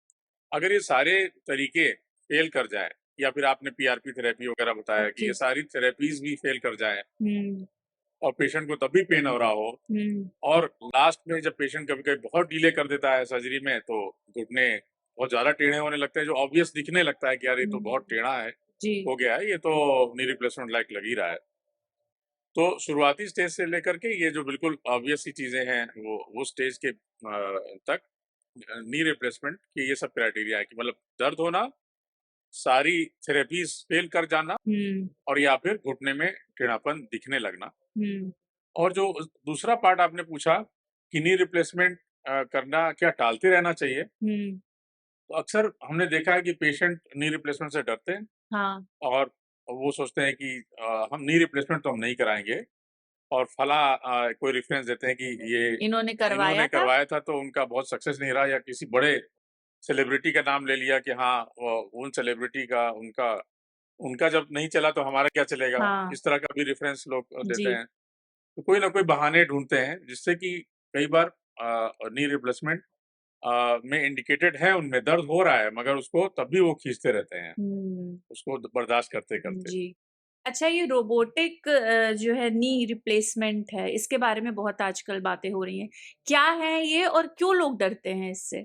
Speaker 2: अगर ये सारे तरीके फेल कर जाएं या फिर आपने पीआरपी थेरेपी वगैरह बताया कि ये
Speaker 1: जी।
Speaker 2: सारी थेरेपीज भी फेल कर जाएं
Speaker 1: हुँ।
Speaker 2: और पेशेंट को तब भी पेन हो रहा हो
Speaker 1: हुँ।
Speaker 2: और लास्ट में जब पेशेंट कभी-कभी बहुत डिले कर देता है सर्जरी में, तो घुटने बहुत ज़्यादा टेढ़े होने लगते हैं, जो ऑब्वियस दिखने लगता है कि यार ये तो
Speaker 1: हुँ।
Speaker 2: बहुत टेढ़ा है,
Speaker 1: जी।
Speaker 2: हो गया है, ये तो नी रिप्लेसमेंट लायक लग ही रहा है। तो शुरुआती स्टेज से लेकर के ये जो बिल्कुल ऑब्वियस सी चीज़ें हैं, वो स्टेज के तक नी रिप्लेसमेंट के ये सब क्राइटेरिया है कि मतलब दर्द होना, सारी थेरेपीज़ फेल कर जाना
Speaker 1: हुँ।
Speaker 2: और या फिर घुटने में टेढ़ापन दिखने लगना।
Speaker 1: हुँ।
Speaker 2: और जो दूसरा पार्ट आपने पूछा कि नी रिप्लेसमेंट करना क्या टालते रहना चाहिए?
Speaker 1: हुँ।
Speaker 2: तो अक्सर हमने देखा है कि पेशेंट नी रिप्लेसमेंट से डरते हैं
Speaker 1: हाँ।
Speaker 2: और वो सोचते हैं कि हम नी रिप्लेसमेंट तो हम नहीं कराएँगे और फलाँ कोई रेफ़रेंस देते हैं कि ये
Speaker 1: इन्होंने
Speaker 2: इन्होंने
Speaker 1: करवाया था?
Speaker 2: करवाया था तो उनका बहुत सक्सेस नहीं रहा या किसी बड़े सेलिब्रिटी का नाम ले लिया कि हाँ, उन सेलिब्रिटी का उनका उनका जब नहीं चला तो हमारा क्या चलेगा?
Speaker 1: हाँ।
Speaker 2: इस तरह का भी रेफ़रेंस लोग देते
Speaker 1: जी।
Speaker 2: हैं। तो कोई ना कोई बहाने ढूँढते हैं जिससे कि कई बार नी रिप्लेसमेंट में इंडिकेटेड है उनमें दर्द हो रहा है मगर उसको तब भी वो खींचते रहते हैं,
Speaker 1: हुँ।
Speaker 2: उसको बर्दाश्त करते-करते।
Speaker 1: जी। अच्छा, ये रोबोटिक जो है नी रिप्लेसमेंट है, इसके बारे में बहुत आजकल बातें हो रही हैं। क्या है ये और क्यों लोग डरते हैं इससे?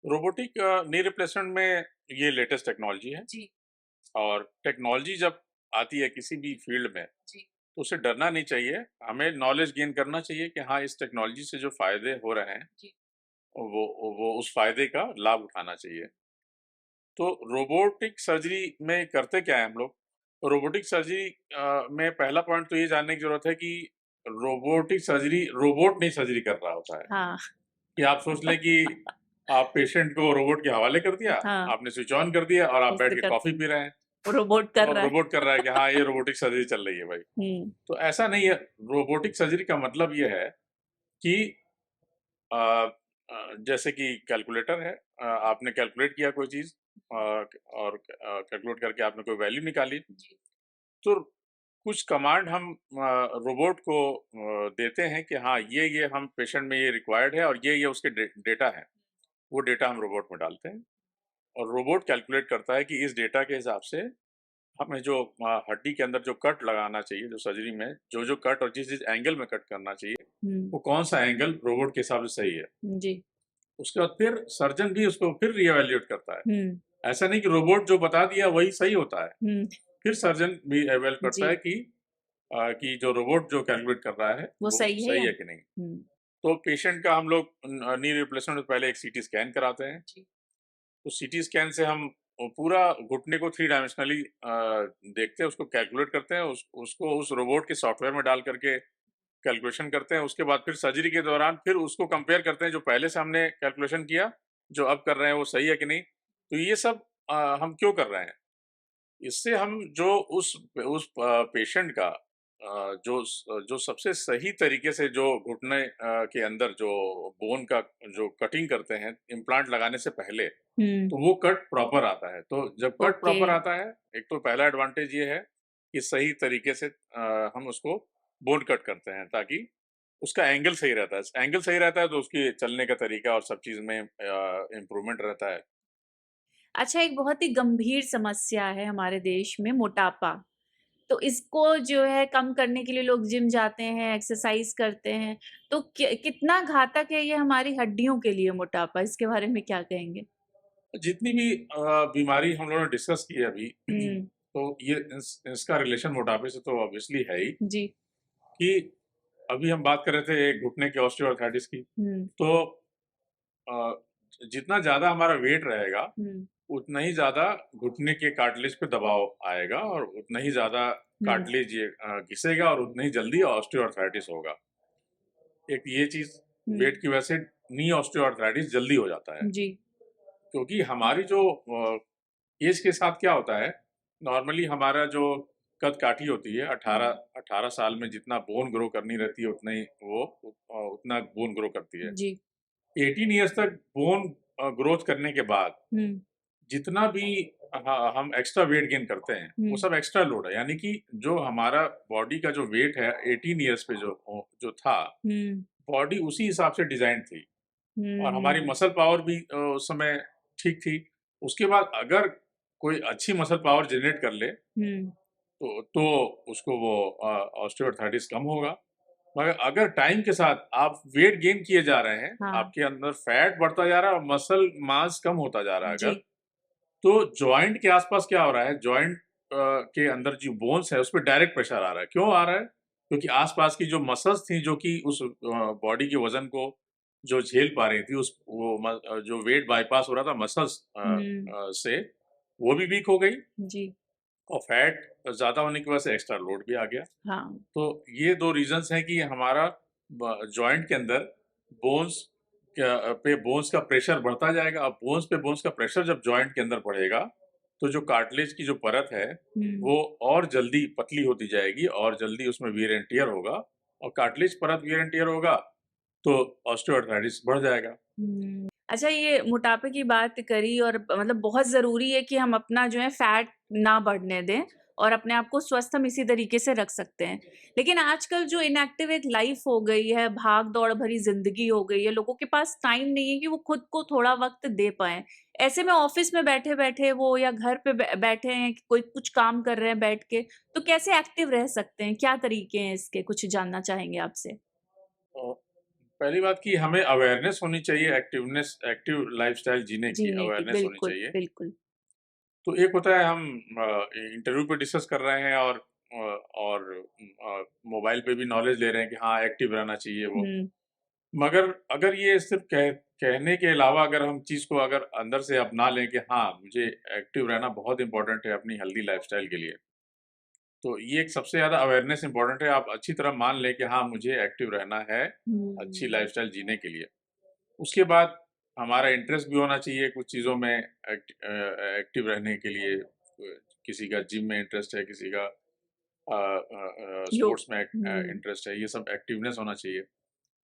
Speaker 2: रोबोटिक नी रिप्लेसमेंट में ये लेटेस्ट टेक्नोलॉजी है
Speaker 1: जी।
Speaker 2: और टेक्नोलॉजी जब आती है किसी भी फील्ड में,
Speaker 1: जी।
Speaker 2: तो उसे डरना नहीं चाहिए। हमें नॉलेज गेन करना चाहिए कि हाँ, इस टेक्नोलॉजी से जो फ़ायदे हो रहे हैं,
Speaker 1: जी।
Speaker 2: वो उस फ़ायदे का लाभ उठाना चाहिए। तो रोबोटिक सर्जरी में करते क्या है हम लोग? रोबोटिक सर्जरी में पहला पॉइंट तो ये जानने की ज़रूरत है कि रोबोटिक सर्जरी रोबोट नहीं सर्जरी कर रहा होता है।
Speaker 1: हाँ।
Speaker 2: कि आप सोच लें कि आप पेशेंट को रोबोट के हवाले कर दिया,
Speaker 1: हाँ,
Speaker 2: आपने स्विच ऑन कर दिया और आप बैठ
Speaker 1: ऐसे
Speaker 2: के
Speaker 1: कर
Speaker 2: कॉफ़ी पी रहे हैं
Speaker 1: रोबोट कर
Speaker 2: और
Speaker 1: रहा है।
Speaker 2: रोबोट कर रहा है कि हाँ, ये रोबोटिक सर्जरी चल रही है भाई।
Speaker 1: हुँ।
Speaker 2: तो ऐसा नहीं है, रोबोटिक सर्जरी का मतलब ये है कि अ जैसे कि कैलकुलेटर है, आपने कैलकुलेट किया कोई चीज़ और कैलकुलेट करके आपने कोई वैल्यू निकाली,
Speaker 1: जी।
Speaker 2: तो कुछ कमांड हम रोबोट को देते हैं कि हाँ, ये हम पेशेंट में ये रिक्वायर्ड है और ये उसके डेटा है। वो डेटा हम रोबोट में डालते हैं और रोबोट कैलकुलेट करता है कि इस डेटा के हिसाब से हमें जो हड्डी के अंदर जो कट लगाना चाहिए, जो सर्जरी में जो कट और जिस एंगल में कट करना चाहिए,
Speaker 1: हुँ।
Speaker 2: वो कौन-सा एंगल रोबोट के हिसाब से सही है।
Speaker 1: जी।
Speaker 2: उसके बाद फिर सर्जन भी उसको फिर रीएवैल्यूएट करता है।
Speaker 1: हुँ।
Speaker 2: ऐसा नहीं कि रोबोट जो बता दिया वही सही होता है।
Speaker 1: हुँ।
Speaker 2: फिर सर्जन भी एवैल्यूएट करता है
Speaker 1: जी।
Speaker 2: कि जो रोबोट जो कैलकुलेट कर रहा है,
Speaker 1: वो
Speaker 2: वो
Speaker 1: सही है या
Speaker 2: सही है कि नहीं।
Speaker 1: हुँ।
Speaker 2: तो पेशेंट का हम लोग नी रिप्लेसमेंट से पहले एक सीटी स्कैन कराते हैं।
Speaker 1: जी।
Speaker 2: तो सीटी स्कैन से हम पूरा घुटने को 3 डायमेंशनली देखते हैं, उसको कैलकुलेट करते हैं, उसको उस रोबोट के सॉफ्टवेयर में डाल करके कैलकुलेशन करते हैं। उसके बाद फिर सर्जरी के दौरान फिर उसको कंपेयर करते हैं, जो पहले से हमने कैलकुलेशन किया, जो अब कर रहे हैं वो सही है कि नहीं। तो ये सब हम क्यों कर रहे हैं? इससे हम जो उस पेशेंट का जो सबसे सही तरीके से जो घुटने के अंदर जो बोन का जो कटिंग करते हैं इम्प्लांट लगाने से पहले,
Speaker 1: हुँ।
Speaker 2: तो वो कट प्रॉपर आता है। तो जब कट
Speaker 1: ओके।
Speaker 2: प्रॉपर आता है, एक तो पहला एडवांटेज ये है कि सही तरीके से हम उसको बोन कट करते हैं ताकि उसका एंगल सही रहता है। एंगल सही रहता है तो उसकी चलने का तरीका और सब चीज़ में इम्प्रूवमेंट रहता है।
Speaker 1: अच्छा, एक बहुत ही गंभीर समस्या है हमारे देश में मोटापा। तो इसको जो है कम करने के लिए लोग जिम जाते हैं, एक्सरसाइज़ करते हैं। तो कितना घातक है ये हमारी हड्डियों के लिए मोटापा? इसके बारे में क्या कहेंगे?
Speaker 2: जितनी भी बीमारी हम लोगों ने डिस्कस की है अभी,
Speaker 1: हुँ,
Speaker 2: तो ये इसका रिलेशन मोटापे से तो ऑब्वियसली है ही,
Speaker 1: जी।
Speaker 2: कि अभी हम बात कर रहे थे घुटने के ऑस्टियोआर्थराइटिस की।
Speaker 1: हुँ,
Speaker 2: तो अ, जितना ज़्यादा हमारा वेट रहेगा,
Speaker 1: हुँ,
Speaker 2: उतना ही ज़्यादा घुटने के कार्टिलेज पे दबाव आएगा और उतना ही ज़्यादा
Speaker 1: हुँ,
Speaker 2: कार्टिलेज ये घिसेगा और उतना ही जल्दी ऑस्टियोआर्थराइटिस होगा। एक ये चीज़
Speaker 1: हुँ,
Speaker 2: वेट की वजह से नी ऑस्टियोआर्थराइटिस जल्दी हो जाता है।
Speaker 1: जी।
Speaker 2: क्योंकि हमारी जो एज के साथ क्या होता है, नॉर्मली हमारा जो कद-काठी होती है, 18 साल में जितना बोन ग्रो करनी रहती है, उतना ही वो उतना बोन ग्रो करती है।
Speaker 1: जी।
Speaker 2: 18 इयर्स तक बोन ग्रोथ करने के बाद
Speaker 1: हुँ,
Speaker 2: जितना भी हम एक्स्ट्रा वेट गेन करते हैं, वो
Speaker 1: हुँ,
Speaker 2: सब एक्स्ट्रा लोड है। यानी कि जो हमारा बॉडी का जो वेट है 18 इयर्स पे जो था,
Speaker 1: हुँ,
Speaker 2: बॉडी उसी हिसाब से डिज़ाइन थी और हमारी
Speaker 1: हुँ,
Speaker 2: मसल पावर भी उस समय ठीक थी। उसके बाद अगर कोई अच्छी मसल पावर जनरेट कर ले,
Speaker 1: हुँ,
Speaker 2: तो उसको वो ऑस्टियोआर्थराइटिस कम होगा। मगर अगर टाइम के साथ आप वेट गेन किए जा रहे हैं,
Speaker 1: हाँ,
Speaker 2: आपके अंदर फैट बढ़ता जा रहा है और मसल मास कम होता जा रहा है
Speaker 1: जी।
Speaker 2: अगर, तो जॉइंट के आसपास क्या हो रहा है, जॉइंट के अंदर जो बोन्स है उस पे डायरेक्ट प्रेशर आ रहा है। क्यों आ रहा है? क्योंकि आसपास की जो मसल्स थी जो कि उस बॉडी के वजन को जो झेल पा रही थी, उस जो वेट बायपास हो रहा था मसल्स
Speaker 1: हुँ,
Speaker 2: से, वो भी वीक हो गई
Speaker 1: जी,
Speaker 2: और फैट ज़्यादा होने की वजह से एक्स्ट्रा लोड भी आ गया।
Speaker 1: हाँ।
Speaker 2: तो ये 2 रीज़न्स हैं कि हमारा जॉइंट के अंदर बोन्स पे बोन्स का प्रेशर बढ़ता जाएगा। अब बोन्स पे बोन्स का प्रेशर जब जॉइंट के अंदर बढ़ेगा, तो जो कार्टिलेज की जो परत है,
Speaker 1: हुँ,
Speaker 2: वो और जल्दी पतली होती जाएगी और जल्दी उसमें वियर एंड टियर होगा और कार्टिलेज परत वियर एंड टियर होगा, तो ऑस्टियोआर्थराइटिस बढ़ जाएगा।
Speaker 1: हुँ। अच्छा ये मोटापे की बात करी और मतलब बहुत ज़रूरी है कि हम अपना जो है फैट ना बढ़ने दें और अपने आप को स्वस्थ हम इसी तरीके से रख सकते हैं। लेकिन आजकल जो इनएक्टिव एक लाइफ़ हो गई है, भाग-दौड़ भरी ज़िंदगी हो गई है, लोगों के पास टाइम नहीं है कि वो खुद को थोड़ा वक़्त दे पाएँ। ऐसे में ऑफ़िस में बैठे-बैठे वो या घर पे बैठे हैं, कोई कुछ काम कर रहे हैं बैठ के, तो कैसे एक्टिव रह सकते हैं? क्या तरीके हैं इसके? कुछ जानना चाहेंगे आपसे?
Speaker 2: अ, पहली बात कि हमें अवेयरनेस होनी चाहिए, एक्टिव लाइफ़स्टाइल जीने की
Speaker 1: जीने की
Speaker 2: अवेयरनेस होनी
Speaker 1: बिल्कुल,
Speaker 2: चाहिए।
Speaker 1: बिल्कुल।
Speaker 2: तो एक होता है हम इंटरव्यू पे डिस्कस कर रहे हैं और मोबाइल पे भी नॉलेज ले रहे हैं कि हाँ, एक्टिव रहना चाहिए वो।
Speaker 1: हुँ,
Speaker 2: मगर अगर ये सिर्फ़ कहने के अलावा अगर हम चीज़ को अगर अंदर से अपना लें कि हाँ, मुझे एक्टिव रहना बहुत इम्पोर्टेंट है अपनी हेल्दी लाइफ़स्टाइल के लिए। तो ये एक सबसे ज़्यादा अवेयरनेस इम्पोर्टेंट है, आप अच्छी तरह मान लें कि हाँ, मुझे एक्टिव रहना है, अच्छी
Speaker 1: हुँ।
Speaker 2: लाइफ़स्टाइल जीने के लिए। उसके बाद हमारा इंटरेस्ट भी होना चाहिए कुछ चीज़ों में एक्टिव रहने के लिए। किसी का जिम में इंटरेस्ट है, किसी का
Speaker 1: योग
Speaker 2: स्पोर्ट्स में
Speaker 1: हुँ,
Speaker 2: इंटरेस्ट है, ये सब एक्टिवनेस होना चाहिए।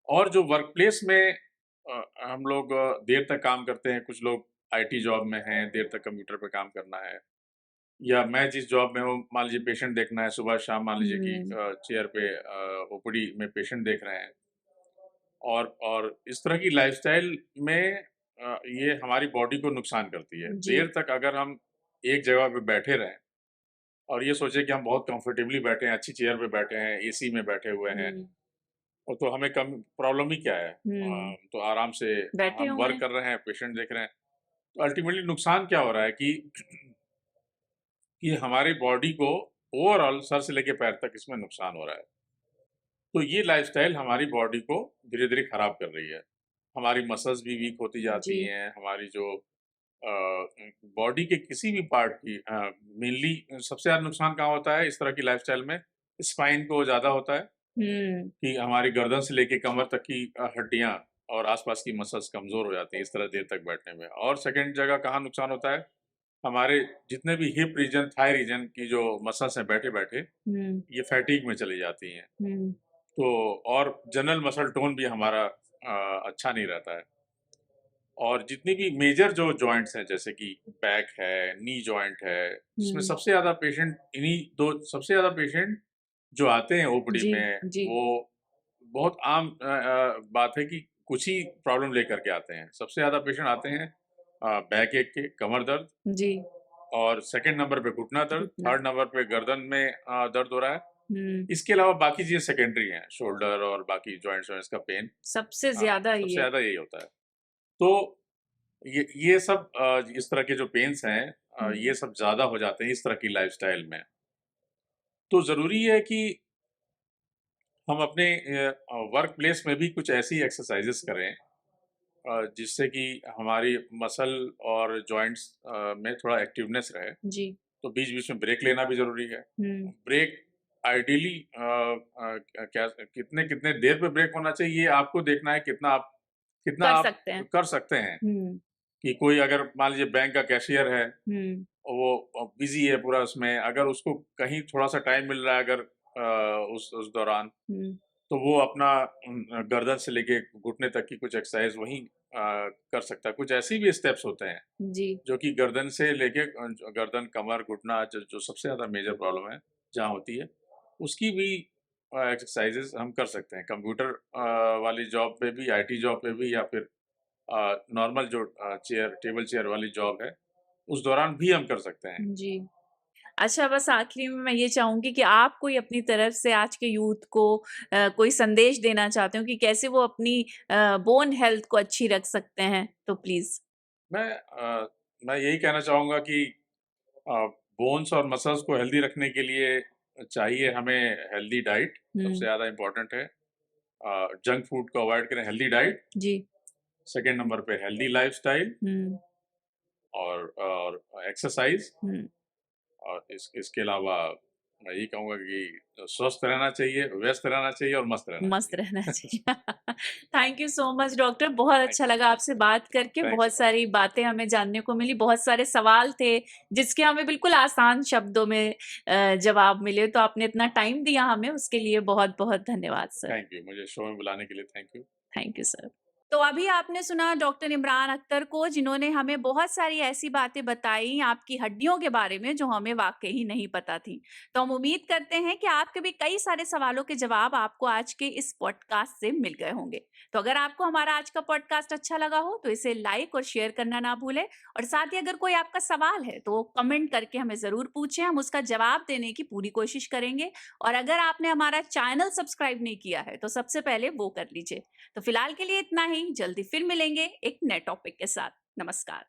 Speaker 2: और जो वर्क प्लेस में हम लोग देर तक काम करते हैं, कुछ लोग आईटी जॉब में हैं, देर तक कंप्यूटर पे काम करना है, या मैं जिस जॉब में हूँ, मान लीजिए पेशेंट देखना है, सुबह-शाम मान लीजिए कि
Speaker 1: हुँ।
Speaker 2: चेयर पे ओपीडी में पेशेंट देख रहे हैं। और इस तरह की लाइफ़स्टाइल में ये हमारी बॉडी को नुकसान करती है।
Speaker 1: जी।
Speaker 2: देर तक अगर हम एक जगह पे बैठे रहें और ये सोचें कि हम बहुत कंफर्टेबली बैठे हैं, अच्छी चेयर पे बैठे हैं, एसी में बैठे हुए हैं,
Speaker 1: हुँ,
Speaker 2: और तो हमें कम प्रॉब्लम ही क्या है?
Speaker 1: हुँ।
Speaker 2: तो आराम से
Speaker 1: बैठे
Speaker 2: हम
Speaker 1: हुए
Speaker 2: वर्क
Speaker 1: हैं।
Speaker 2: कर रहे हैं, पेशेंट देख रहे हैं। तो अल्टीमेटली नुकसान क्या हो रहा है कि हमारी बॉडी को ओवरऑल सर से लेके पैर तक इसमें नुकसान हो रहा है। तो ये लाइफ़स्टाइल हमारी बॉडी को धीरे-धीरे खराब कर रही है। हमारी मसल्स भी वीक होती
Speaker 1: जी।
Speaker 2: जाती हैं, हमारी जो अ, बॉडी के किसी भी पार्ट की मेनली सबसे ज़्यादा नुकसान कहाँ होता है इस तरह की लाइफ़स्टाइल में? स्पाइन को ज़्यादा होता है
Speaker 1: हुँ,
Speaker 2: कि हमारी गर्दन से लेके कमर तक की हड्डियाँ और आस-पास की मसल्स कमज़ोर हो जाती हैं इस तरह देर तक बैठने में। और सेकंड जगह कहाँ नुकसान होता है? हमारे जितने भी हिप रीजन, थाई रीजन की जो मसल्स हैं बैठे-बैठे,
Speaker 1: हुँ,
Speaker 2: ये फैटीग में चली जाती हैं।
Speaker 1: हुँ।
Speaker 2: तो और जनरल मसल टोन भी हमारा अच्छा नहीं रहता है। और जितनी भी मेजर जो जॉइंट्स हैं जैसे कि बैक है, नी जॉइंट है, जिसमें
Speaker 1: हुँ।
Speaker 2: सबसे ज़्यादा पेशेंट इन्हीं 2 सबसे ज़्यादा पेशेंट जो आते हैं ओपीडी
Speaker 1: जी,
Speaker 2: में,
Speaker 1: जी,
Speaker 2: वो बहुत आम बात है कि कुछ ही प्रॉब्लम लेकर के आते हैं। सबसे ज़्यादा पेशेंट आते हैं बैक एक के, कमर दर्द,
Speaker 1: जी।
Speaker 2: और सेकंड नंबर पे घुटना दर्द,
Speaker 1: घुटना।
Speaker 2: थर्ड नंबर पे गर्दन में दर्द हो रहा है।
Speaker 1: हुँ,
Speaker 2: इसके अलावा बाकी चीजें सेकेंडरी हैं, शोल्डर और बाकी जॉइंट्स वॉइंट्स का पेन
Speaker 1: सबसे ज़्यादा
Speaker 2: सबसे
Speaker 1: ये
Speaker 2: ज्यादा यही होता है। तो ये सब इस तरह के जो पेन्स हैं ये
Speaker 1: हुँ,
Speaker 2: सब ज्यादा हो जाते हैं इस तरह की लाइफस्टाइल में। तो जरूरी है कि हम अपने वर्क प्लेस में भी कुछ ऐसी एक्सरसाइजेस करें जिससे कि हमारी मसल और जॉइंट्स में थोड़ा एक्टिवनेस रहे।
Speaker 1: जी।
Speaker 2: तो बीच बीच में ब्रेक लेना भी जरूरी है।
Speaker 1: हुँ,
Speaker 2: ब्रेक आइडियली क्या कितने कितने देर पे ब्रेक होना चाहिए, ये आपको देखना है कितना
Speaker 1: कर
Speaker 2: आप
Speaker 1: सकते हैं।
Speaker 2: कर सकते हैं।
Speaker 1: हुँ,
Speaker 2: कि कोई अगर मान लीजिए बैंक का कैशियर है,
Speaker 1: हुँ,
Speaker 2: वो बिजी है पूरा उसमें, अगर उसको कहीं थोड़ा सा टाइम मिल रहा है अगर उस दौरान,
Speaker 1: हुँ,
Speaker 2: तो वो अपना गर्दन से लेके घुटने तक की कुछ एक्सरसाइज वहीं कर सकता है। कुछ ऐसी भी स्टेप्स होते हैं
Speaker 1: जी।
Speaker 2: जो कि गर्दन से लेके गर्दन, कमर, घुटना जो जो सबसे ज़्यादा मेजर प्रॉब्लम है, जहाँ होती है, उसकी भी एक्सरसाइजेज़ हम कर सकते हैं। कंप्यूटर वाली जॉब पे भी, आईटी जॉब पे भी, या फिर नॉर्मल जो टेबल चेयर वाली जॉब है, उस दौरान भी हम कर सकते हैं।
Speaker 1: जी। अच्छा, बस आखिरी में मैं ये चाहूँगी कि आप कोई अपनी तरफ से आज के यूथ को कोई संदेश देना चाहते हो कि कैसे वो अपनी बोन हेल्थ को अच्छी रख सकते हैं? तो प्लीज़।
Speaker 2: मैं मैं यही कहना चाहूँगा कि अ, बोन्स और मसल्स को हेल्दी रखने के लिए चाहिए हमें हेल्दी डाइट, सबसे
Speaker 1: हुँ,
Speaker 2: ज़्यादा इम्पोर्टेंट है। जंक फूड को अवॉइड करें, हेल्दी डाइट।
Speaker 1: जी।
Speaker 2: सेकंड नंबर पे हेल्दी लाइफ़स्टाइल
Speaker 1: हुँ,
Speaker 2: और एक्सरसाइज़।
Speaker 1: हुँ।
Speaker 2: और इसके अलावा मैं यही कहूँगा कि स्वस्थ रहना चाहिए, व्यस्त रहना चाहिए और मस्त रहना
Speaker 1: मस्त
Speaker 2: चाहिए।
Speaker 1: रहना चाहिए। Thank you so much doctor, बहुत
Speaker 2: थैंक
Speaker 1: अच्छा लगा आपसे बात करके,
Speaker 2: थैंक्स अ
Speaker 1: बहुत
Speaker 2: लॉट।
Speaker 1: सारी बातें हमें जानने को मिली, बहुत सारे सवाल थे, जिसके हमें बिल्कुल आसान शब्दों में जवाब मिले, तो आपने इतना टाइम दिया हमें, उसके लिए बहुत-बहुत धन्यवाद सर।
Speaker 2: थैंक यू, मुझे शो में बुलाने के लिए thank you.
Speaker 1: Thank you sir. तो अभी आपने सुना डॉक्टर इमरान अख्तर को, जिन्होंने हमें बहुत सारी ऐसी बातें बताई आपकी हड्डियों के बारे में जो हमें वाकई ही नहीं पता थी। तो हम उम्मीद करते हैं कि आपके भी कई सारे सवालों के जवाब आपको आज के इस पॉडकास्ट से मिल गए होंगे। तो अगर आपको हमारा आज का पॉडकास्ट अच्छा लगा हो तो इसे लाइक और शेयर करना ना भूलें, और साथ ही अगर कोई आपका सवाल है तो कमेंट करके हमें ज़रूर पूछें, हम उसका जवाब देने की पूरी कोशिश करेंगे। और अगर आपने हमारा चैनल सब्सक्राइब नहीं किया है तो सबसे पहले वो कर लीजिए। तो फिलहाल के लिए इतना ही, जल्दी फिर मिलेंगे एक नए टॉपिक के साथ। नमस्कार।